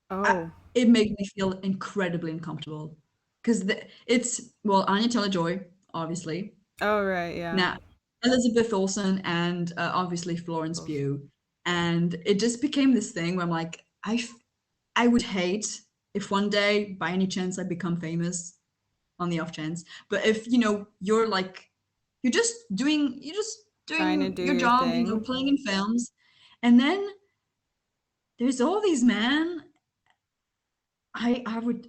I, Oh. it made me feel incredibly uncomfortable because it's well Anya Taylor-Joy, obviously. Oh right, yeah. Now, Elizabeth Olsen and obviously Florence Both. Pugh. And it just became this thing where I'm like, I would hate if one day, by any chance, I become famous on the off chance. But if, you're like, you're just Trying to doing do your your job, thing. playing in films. And then there's all these men. I would,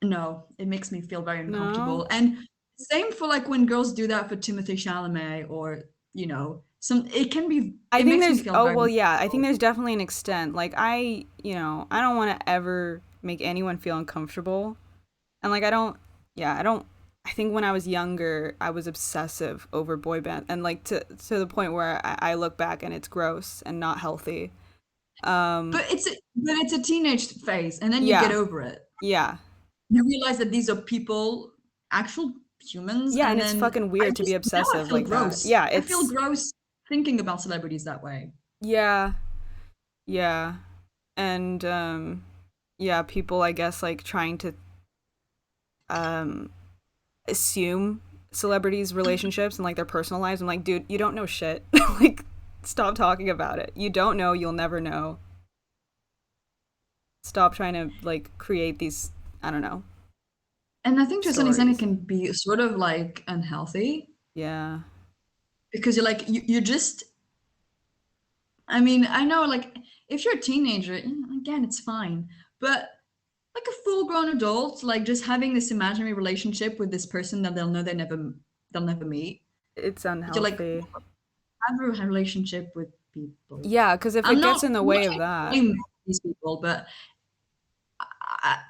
no, it makes me feel very No? uncomfortable. And same for like when girls do that for Timothy Chalamet or, I it think makes me there's feel oh very well yeah, I think uncomfortable. there's definitely an extent. Like I don't want to ever make anyone feel uncomfortable. And like I don't I think when I was younger, I was obsessive over boy band and like to the point where I look back and it's gross and not healthy. Um But it's a teenage phase, and then you get yeah. over it. Yeah. You realize that these are people, actual humans, Yeah, and and it's then fucking I weird to be just now I obsessive feel like that. gross. Yeah, I feel it's gross thinking about celebrities that way. yeah. Yeah. And yeah, people I guess like trying to um assume celebrities' relationships and like their personal lives. I'm like, dude, you don't know shit. Like, stop talking about it. You don't know. You'll never know. Stop trying to like create these. I don't know And I think to a certain extent it stories. can be sort of like unhealthy Yeah. because you're like you're just I mean, I know like if you're a teenager, again, it's fine. But like a full-grown adult, like just having this imaginary relationship with this person that they'll never meet. It's I feel like unhealthy. have a relationship with people. Yeah, because if it gets in the I'm not way of trying to that, blame these people, but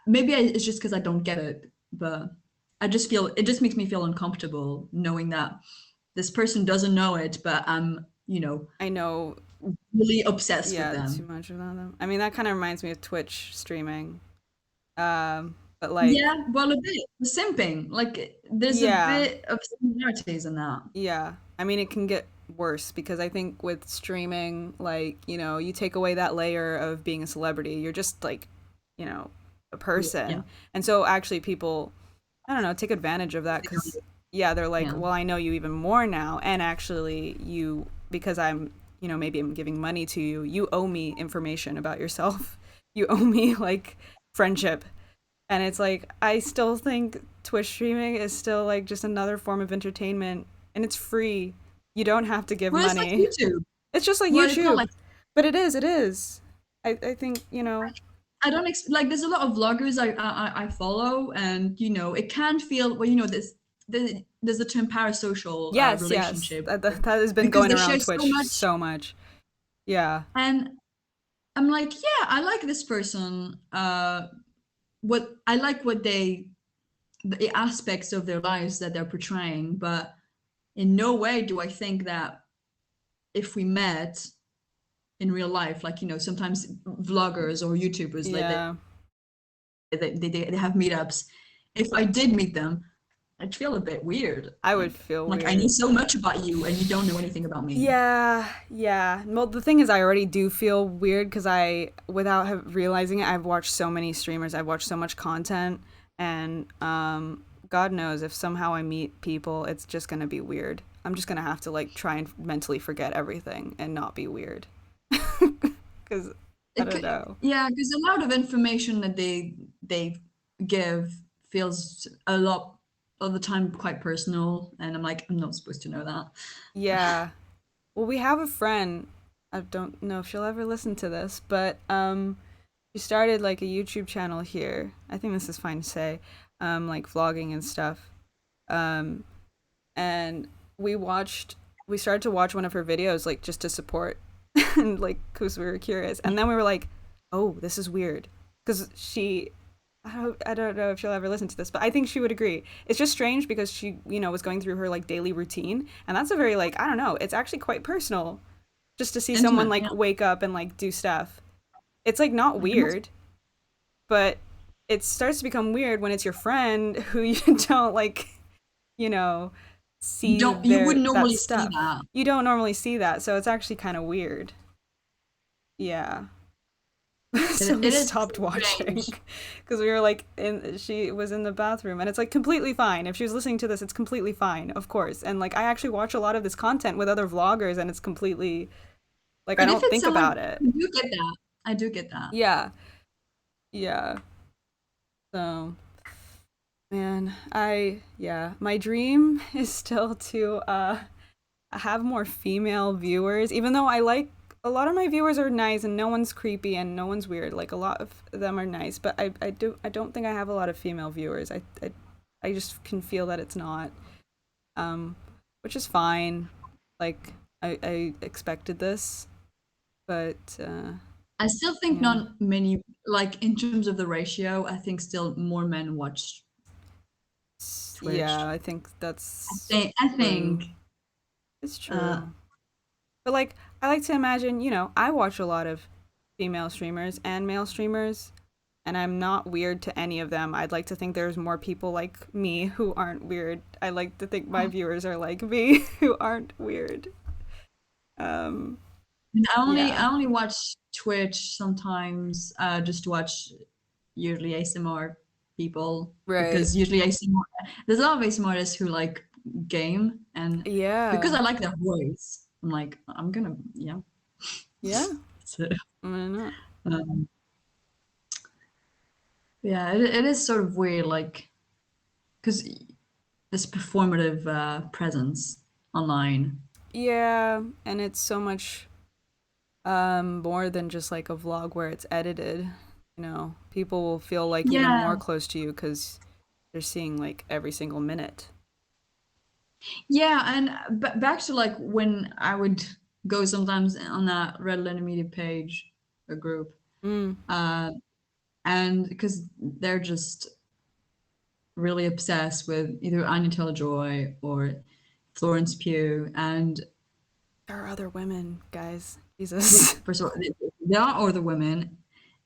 it's just because I don't get it. But I just feel it just makes me feel uncomfortable knowing that this person doesn't know it, but I'm, I know, really obsessed with yeah, too them. much about them. I mean, that kind of reminds me of Twitch streaming. But like, Yeah, well, a bit. The simping, like, there's a yeah, bit of similarities in that. yeah. I mean, it can get worse because I think with streaming, like, you take away that layer of being a celebrity. You're just like, you know, a Yeah, person. And so actually people, I don't know, take advantage of that because, yeah, they're like, yeah. well, I know you even more now. And actually, because maybe I'm giving money to you, you owe me information about yourself. You owe me like friendship. And it's like, I still think Twitch streaming is still like just another form of entertainment and it's free. You don't have to give Well, it's like money. YouTube. It's just like Well, it's not YouTube. like But it is. I think, I don't like. There's a lot of vloggers I follow, and it can feel well. There's a term parasocial yes, yes. relationship That has been because going they share around so Twitch much, so much. Yeah. and I'm like, yeah, I like this person. What I like what the aspects of their lives that they're portraying, but in no way do I think that if we met in real life, like sometimes vloggers or YouTubers, like Yeah. they have meetups. If I did meet them, I'd feel a bit weird. I would Like, feel like I know weird. so much about you and you don't know anything about me. Yeah, yeah. Well, the thing is, I already do feel weird because without realizing it, I've watched so many streamers, I've watched so much content, and God knows if somehow I meet people, it's just gonna be weird. I'm just gonna have to like try and mentally forget everything and not be weird, because I It don't could, know. yeah, because a lot of information that they give feels a lot of the time quite personal, and I'm like, I'm not supposed to know that. Yeah. Well, we have a friend. I don't know if she'll ever listen to this, but she started like a YouTube channel here. I think this is fine to say, like vlogging and stuff. Um, and we started to watch one of her videos, like just to support, and like because we were curious. And then we were like, oh, this is weird, because I don't know if she'll ever listen to this, but I think she would agree. It's just strange because she, was going through her like daily routine, and that's a very like I don't know. It's actually quite personal, just to see someone Intimate, like yeah. wake up and like do stuff. It's like not It must, weird, but it starts to become weird when it's your friend who you don't like, you know, see you their wouldn't that normally see stuff. that. You don't normally see that, so it's actually kind of weird. Yeah. So we It is stopped watching strange. because we were like she was in the bathroom and it's like completely fine. If she was listening to this, it's completely fine, of course. And like I actually watch a lot of this content with other vloggers and it's completely like I But if don't it's think someone, about it. I do get that. I do get that. Yeah. Yeah. So, man, my dream is still to have more female viewers, even though I like a lot of my viewers are nice and no one's creepy and no one's weird. Like a lot of them are nice, but I don't think I have a lot of female viewers. I just can feel that it's not, um, which is fine. Like I expected this, but I still think yeah, not many, like in terms of the ratio, I think still more men watch yeah, Twitch. I think that's I true. think, It's uh, true. But like I like to imagine, I watch a lot of female streamers and male streamers and I'm not weird to any of them. I'd like to think there's more people like me who aren't weird. I like to think my viewers are like me who aren't weird. Um I yeah. only watch Twitch sometimes, just to watch usually ASMR people Right. because usually ASMR, there's a lot of ASMR artists who like game, and because Yeah. I like their voice, I'm like, I'm gonna, yeah. Yeah. So, Why not? um, yeah, it is sort of weird, like, because this performative presence online. Yeah, and it's so much More than just like a vlog where it's edited. People will feel like even Yeah, more close to you because they're seeing like every single minute. yeah, and back to like when I would go sometimes on that Red Letter Media page, a group, Mm, uh, and because they're just really obsessed with either Anya Taylor-Joy or Florence Pugh, and there are other women, guys. they, Jesus. first of all, they are older women,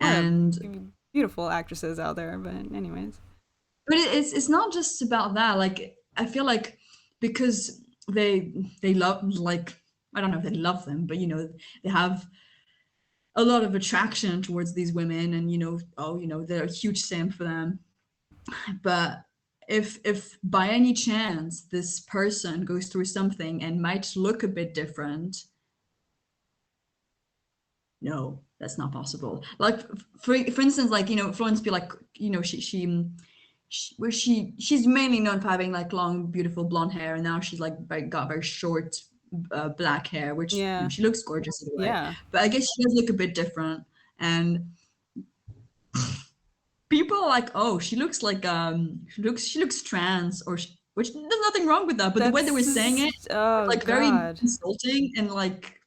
Yeah, and beautiful actresses out there, but anyways. but it's not just about that. Like I feel like because they love, like, I don't know if they love them, but they have a lot of attraction towards these women, and oh, they're a huge simp for them. But if by any chance this person goes through something and might look a bit different, no, that's not possible. Like for instance, like Florence be like, she's mainly known for having like long, beautiful blonde hair, and now she's like got very short black hair, which Yeah, she looks gorgeous in a way. yeah. But I guess she does look a bit different, and people are like, oh, she looks trans, which there's nothing wrong with that. But the way they were saying it, Oh like very God. insulting and like,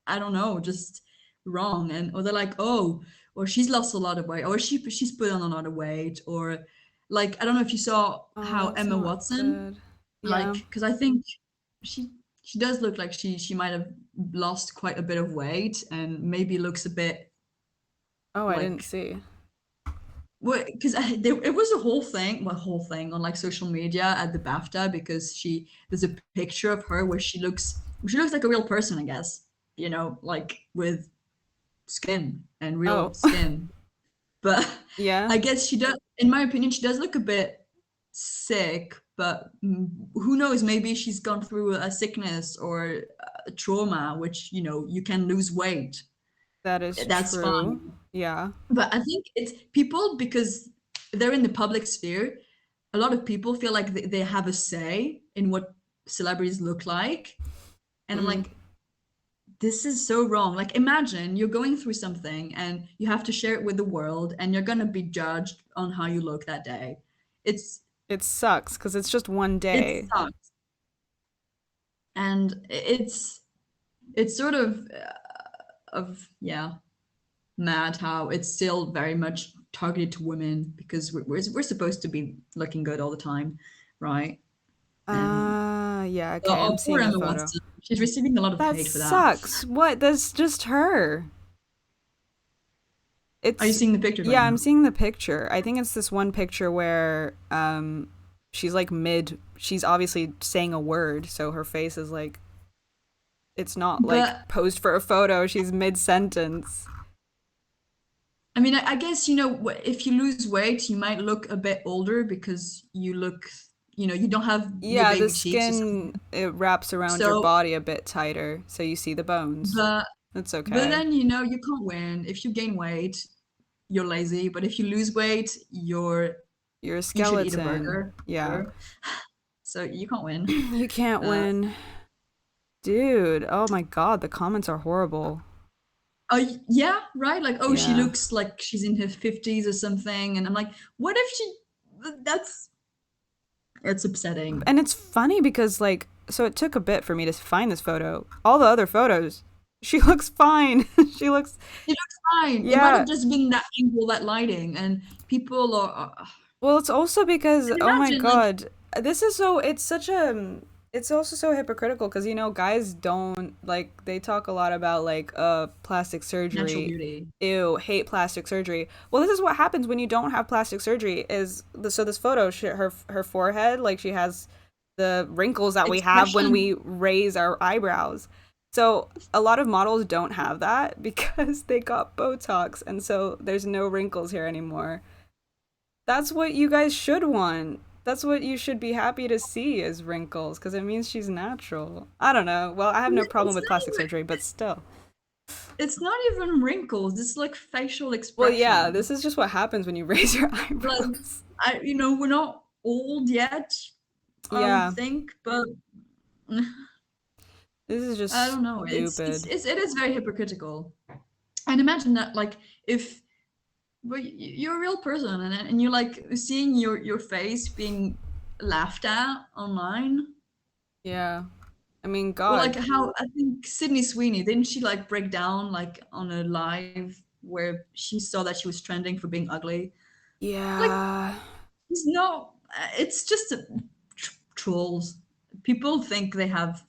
I don't know, just wrong. And or they're like, oh, or she's lost a lot of weight, or she's put on a lot of weight, or like, I don't know if you saw Oh, how that's Emma not Watson, good. like, Yeah. because I think she she does look like she might have lost quite a bit of weight and maybe looks a bit Oh, I didn't like, see. well, because it was a whole thing on like social media at the BAFTA, because there's a picture of her where she looks like a real person, I guess, like with skin and real Oh, skin. But yeah. I guess she does, in my opinion, she does look a bit sick. But who knows? Maybe she's gone through a sickness or a trauma, which you can lose weight. That is That's true. fine. Yeah. But I think it's people, because they're in the public sphere. A lot of people feel like they have a say in what celebrities look like. And I'm Mm. like, this is so wrong. Like, imagine you're going through something and you have to share it with the world, and you're going to be judged on how you look that day. It's, It sucks because it's just one it day. sucks. And it's sort of, yeah, mad how it's still very much targeted to women, because we're supposed to be looking good all the time, right? And Yeah, okay, I'm poor seeing the Emma photo. Watson, she's receiving a lot of That hate for that. sucks. What? That's just her. Are you It's seeing the pictures right Yeah, I'm now? seeing the picture. I think it's this one picture where she's like she's obviously saying a word, so her face is like it's not like But posed for a photo, she's mid sentence. I mean, I guess, if you lose weight, you might look a bit older because you don't have your Yeah, the baby cheeks or skin something. it wraps around your So, body a bit tighter, so you see the bones. but That's but okay. then you can't win. If you gain weight, you're lazy. But if you lose weight, You're a you should eat a skeleton. burger. Yeah. So you can't win. You can't Uh, win. Dude, oh my god, the comments are horrible. yeah, right. Like, oh, she Yeah. looks like she's in her 50s or something, and I'm like, what if she? That's it's upsetting. And it's funny because like so it took a bit for me to find this photo. All the other photos, she looks fine. She looks It looks fine. It might have yeah. just been that angle, that lighting, and people are. Well, it's also because And oh my imagine, like, god, this is so it's such a it's also so hypocritical because guys don't like they talk a lot about like plastic natural surgery. beauty. Ew, hate plastic surgery. Well, this is what happens when you don't have plastic surgery. So this photo, her forehead, like she has the wrinkles that we have when Expression. we raise our eyebrows. So a lot of models don't have that because they got Botox, and so there's no wrinkles here anymore. That's what you guys should want. That's what you should be happy to see is wrinkles because it means she's natural. I don't know. Well, I have no problem It's with not plastic even. surgery, but still. It's not even wrinkles. It's like facial Well, yeah, expression. this is just what happens when you raise your Like, eyebrows. we're not old yet, I would Yeah. think, but This is I just don't know. stupid. It is very hypocritical. And imagine that, like, if but you're a real person, and you're like seeing your face being laughed at online. Yeah. I mean, Or God. like how I think Sydney Sweeney, didn't she like break down like on a live where she saw that she was trending for being ugly? Like, Yeah. it's no, it's just trolls. People think they have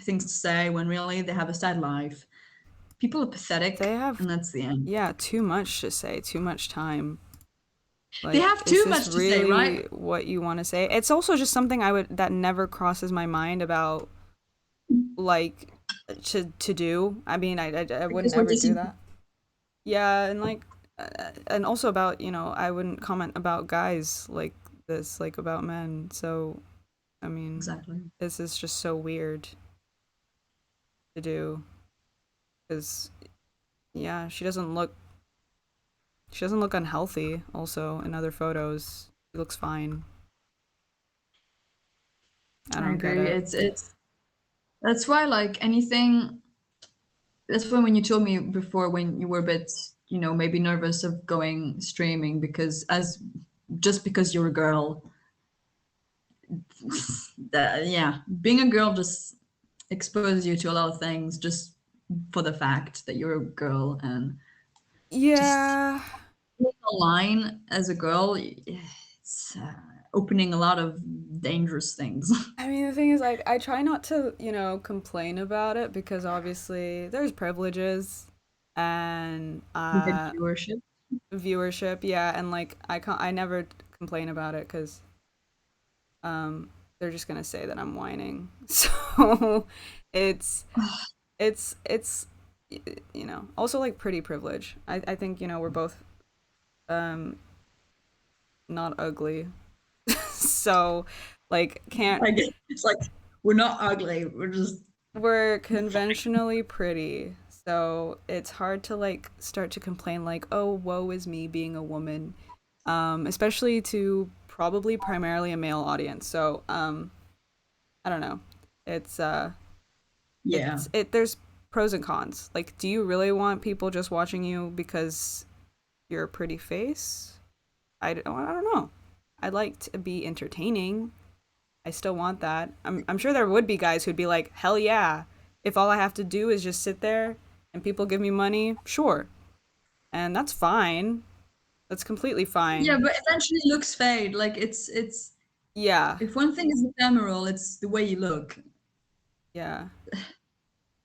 things to say when really they have a sad life. People are They pathetic, have, and that's the end. yeah, too much to say, too much time. They Like, have is too this much to say, right? really what you want to say? It's also just something that never crosses my mind about, like, to do. I mean, I wouldn't Because we're ever just do that. Yeah, and like, and also about, I wouldn't comment about guys like this, like about men. So, I mean, exactly. this is just so weird to do because, yeah, she doesn't look unhealthy. Also, in other photos, she looks fine. I I don't get agree. it. It's that's why like anything. That's why when you told me before when you were a bit, maybe nervous of going streaming because as just because you're a girl, that yeah, being a girl just exposes you to a lot of things just for the fact that you're a girl and just Yeah. being online as a girl, it's opening a lot of dangerous things. I mean, the thing is, like, I try not to, complain about it because obviously there's privileges and You get viewership. viewership, yeah, and like I never complain about it because they're just gonna say that I'm whining. So it's it's also like pretty privilege. I think we're both um not ugly, so like can't I get it's like we're not ugly. We're just we're conventionally pretty. So it's hard to like start to complain like, oh, woe is me being a woman, especially to probably primarily a male audience. So I don't know. It's yeah. there's pros and cons. Like, do you really want people just watching you because you're a pretty face? I don't know. I'd like to be entertaining. I still want that. I'm sure there would be guys who'd be like, hell yeah. If all I have to do is just sit there and people give me money, sure. And that's fine. That's completely Yeah, fine. but eventually looks fade. Like it's Yeah. if one thing is ephemeral, it's the way you look. Yeah.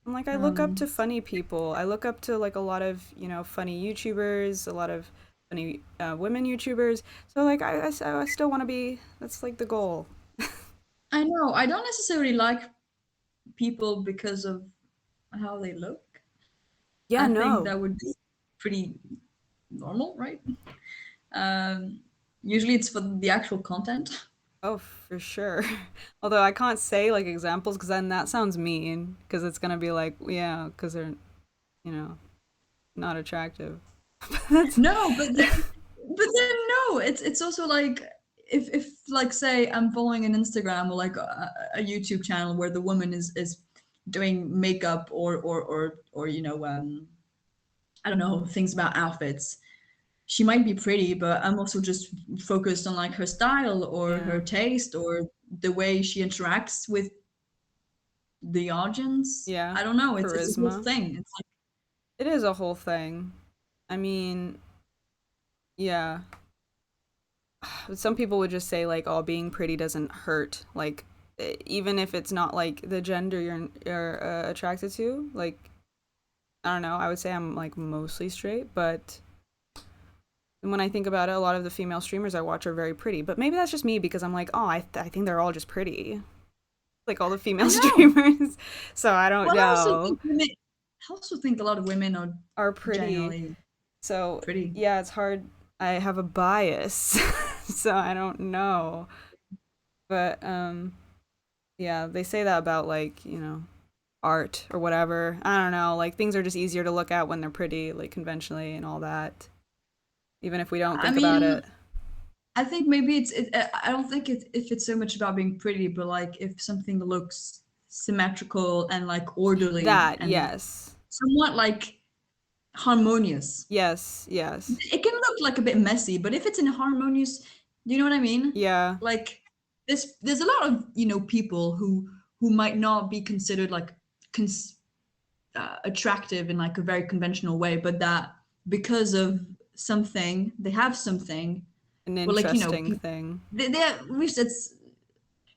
And like I look up to Um, funny people. I look up to like a lot of, funny YouTubers, a lot of funny women YouTubers. So like I still want to be, that's like the goal. I know I don't necessarily like people because of how they look. Yeah, I think no. that would be pretty normal, right? Um, Usually it's for the actual content. Oh, for sure. Although I can't say like examples because then that sounds mean because it's gonna be like, yeah, because they're, you know, not attractive. That's No, but then no, it's also like if like say I'm following an Instagram or like a YouTube channel where the woman is doing makeup or I don't know things about outfits. She might be pretty, but I'm also just focused on like her style or yeah, her taste or the way she interacts with the audience. yeah, I don't know. It's a whole charisma. thing. It's like It is a whole thing. I mean, yeah. Some people would just say like, "Oh, being pretty doesn't hurt." Like, even if it's not like the gender you're attracted to. Like, I don't know. I would say I'm like mostly straight, but when I think about it, a lot of the female streamers I watch are very pretty. But maybe that's just me because I'm like, oh, I think they're all just pretty, like all the I female know. streamers. So I don't Well, know. I also think a lot of women are Are pretty. generally So pretty. yeah, it's hard. I have a bias, so I don't know. But yeah, they say that about like art or whatever. I don't know. Like things are just easier to look at when they're pretty, like conventionally and all that. Even if we don't I think about mean, it. I think maybe I don't think if it's so much about being pretty, but like if something looks symmetrical and like orderly That, and yes. somewhat like harmonious. Yes, yes. It can look like a bit messy, but if it's in harmonious, do you know what I mean? Yeah. Like there's a lot of, you know, people who might not be considered like cons attractive in like a very conventional way, but that because of something, they have something. An Well, like, you know, interesting thing. we've said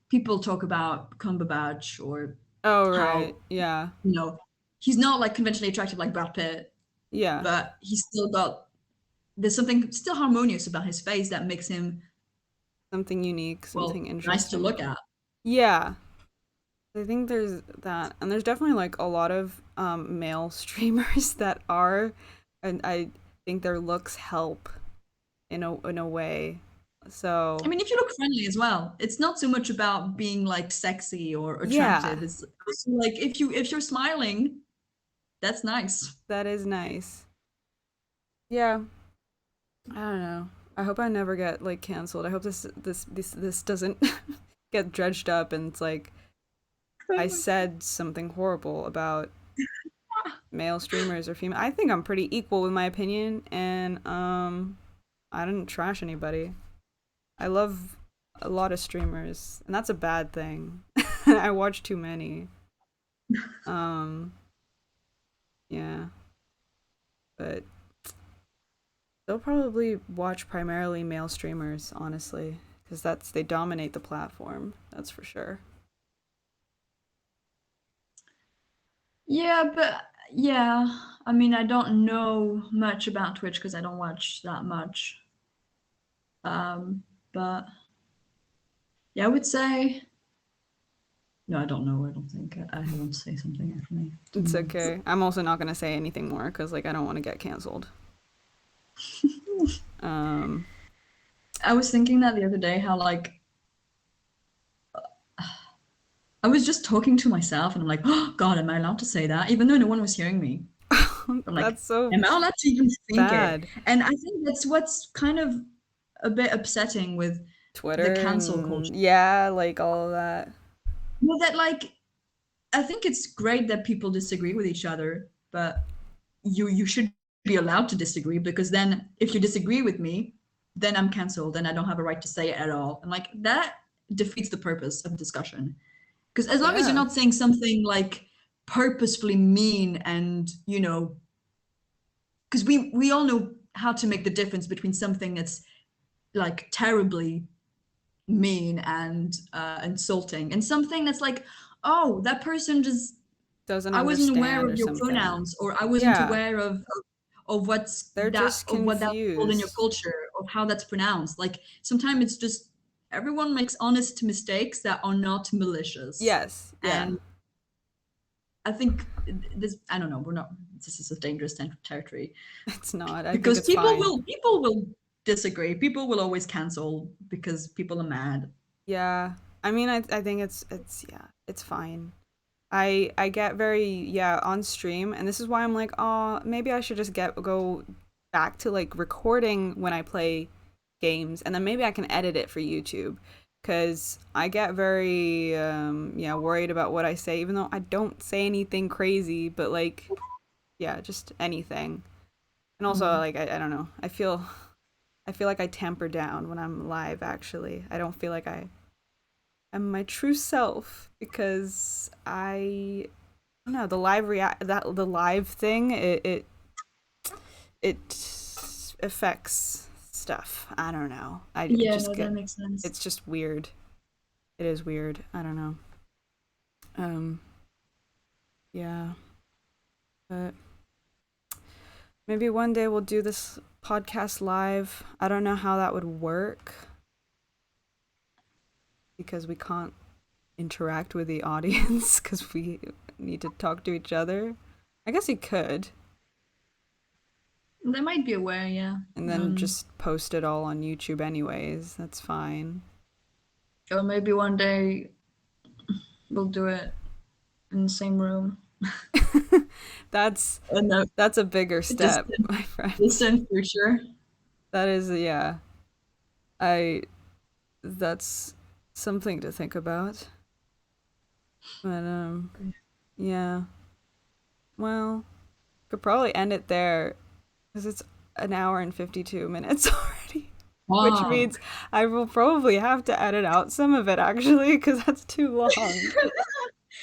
people talk about Cumberbatch or Oh, right. how, Yeah. you know, he's not like conventionally attractive like Brad Pitt, Yeah. but he's still got there's something still harmonious about his face that makes him, Something unique, well, something nice to interesting. look at. Yeah. I think there's that. And there's definitely like a lot of male streamers that are, and I think their looks help in a way. I So, mean, if you look friendly as well, it's not so much about being like sexy or yeah, attractive. It's also like if you're smiling, that's nice. that is nice. Yeah, I don't know. I hope I never get like canceled. I hope this doesn't get dredged up and it's like I said something horrible about male streamers or female. I think I'm pretty equal with my opinion, and I didn't trash anybody. I love a lot of streamers, and that's a bad thing. I watch too many. Um, yeah, but they'll probably watch primarily male streamers, honestly, because they dominate the platform. That's for sure. Yeah, but yeah, I mean, I don't know much about Twitch because I don't watch that much. But yeah, I would say no, I don't know. I don't think I want to say something actually. It's Don't know. okay. I'm also not gonna say anything more because like I don't want to get canceled. Um, I was thinking that the other day how like I was just talking to myself and I'm like, oh God, am I allowed to say that? Even though no one was hearing me. I'm like, that's so am I allowed to even think it? bad. And I think that's what's kind of a bit upsetting with the Twitter cancel culture. and yeah, like all of that. Well, that like I think it's great that people disagree with each other, but you should be allowed to disagree because then if you disagree with me, then I'm canceled and I don't have a right to say it at all. And like that defeats the purpose of discussion. Because as long as you're Yeah, not saying something like purposefully mean and, you know, because we all know how to make the difference between something that's like terribly mean and insulting and something that's like, oh, that person just doesn't I wasn't aware understand of or your something. pronouns, or I wasn't Yeah, aware of what's they're that just of what that's called in your confused. culture, of how that's pronounced. Like sometimes it's just everyone makes honest mistakes that are not malicious, Yes, yeah. and I think this. I don't know. We're not. This is a dangerous territory It's not. I think because it's fine. people will disagree. People will always cancel because people are mad. Yeah. I mean, I think it's yeah, it's fine. I get very yeah on stream, and this is why I'm like, oh, maybe I should just go back to like recording when I play games, and then maybe I can edit it for YouTube, because I get very yeah worried about what I say, even though I don't say anything crazy, but like yeah, just anything, and also Mm. like I don't know, I feel like I tamper down when I'm live. Actually, I don't feel like I am my true self because I don't know the live react that the live thing it affects stuff. I don't know. I Yeah, just no, that get makes sense. it's just weird. It is weird. I don't know. Um yeah, but maybe one day we'll do this podcast live. I don't know how that would work because we can't interact with the audience because we need to talk to each other. I guess you could, They might be aware, yeah. and then just post it all on YouTube anyways. That's fine. Or maybe one day we'll do it in the same room. that's No, that's a bigger step, distant, my friend. distant future. That is yeah. I that's something to think about. But yeah. Well, could probably end it there because it's an hour and 52 minutes already. Which Wow. means I will probably have to edit out some of it actually because that's too long.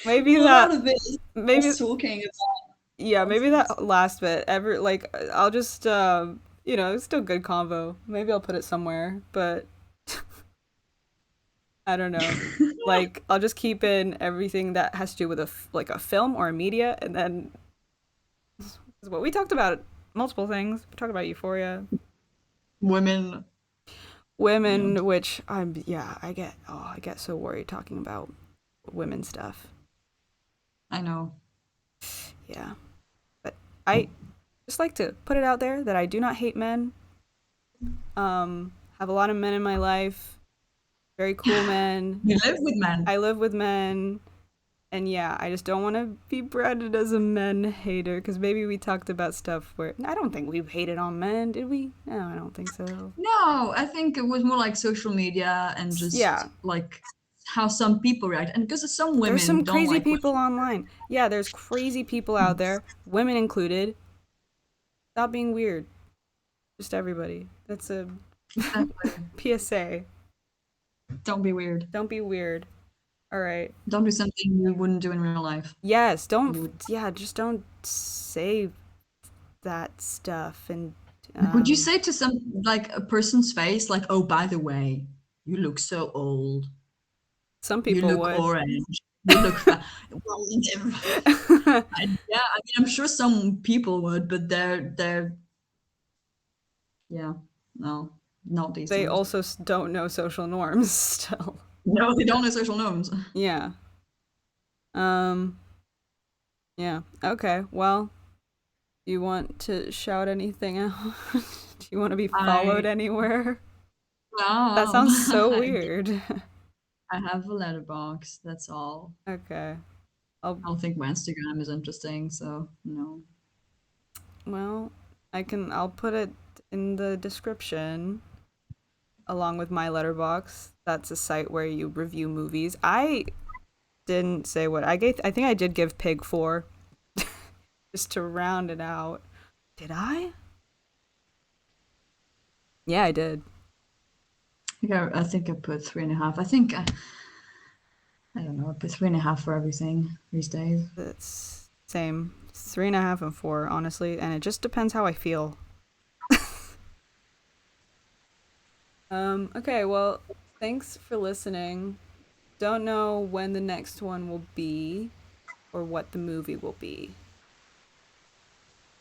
Maybe Well, a lot that, of it is maybe, us talking about yeah, maybe nonsense. that last bit, ever, like, I'll just, it's still good convo. Maybe I'll put it somewhere, but I don't know. Like, I'll just keep in everything that has to do with like a film or a media, and then what we talked about multiple things. We talked about Euphoria, Women, yeah, women, which yeah, I get so worried talking about women stuff. I know. Yeah, but I just like to put it out there that I do not hate men. Have a lot of men in my life, very cool men. You live with men. I live with men, and yeah, I just don't want to be branded as a men hater because maybe we talked about stuff where I don't think we've hated on men, did we? No, I don't think so. No, I think it was more like social media and just Yeah, like how some people react. And because some there's women some don't crazy like people online. Yeah, there's crazy people out women. there, women included. Stop being weird. Just everybody. That's a Exactly. PSA. Don't be weird. Don't be weird. All right. Don't do something you wouldn't do in real life. Yes, don't. You would. Yeah, just don't say that stuff. And Like, would you um, say to some like a person's face, like, "Oh, by the way, you look so old. some You people look would. orange. You look fat." Well, yeah, I mean, I'm sure some people would, but they're yeah, no, not these They times. also don't know social norms still. No, they don't know social norms. Yeah. Um. Yeah. Okay. Well, you want to shout anything out? Do you want to be followed I anywhere? That um, sounds so weird. I have a letterbox. That's all. Okay. I'll. I don't think my Instagram is interesting, so no. Well, I'll put it in the description along with my letterbox. That's a site where you review movies. I didn't say what I gave. I think I did give Pig 4 just to round it out. Did I? Yeah, I did. I think I put 3.5. I don't know. I put 3.5 for everything these days. It's same. 3.5 and 4, honestly, and it just depends how I feel. Okay, well, thanks for listening. Don't know when the next one will be or what the movie will be.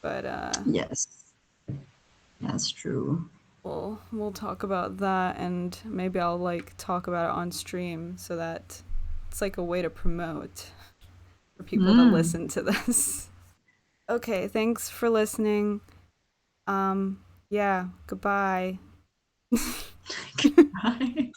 But Yes, that's true. we'll talk about that and maybe I'll like talk about it on stream so that it's like a way to promote for people to Mm. listen to this. Okay, thanks for listening. Yeah, goodbye. Bye.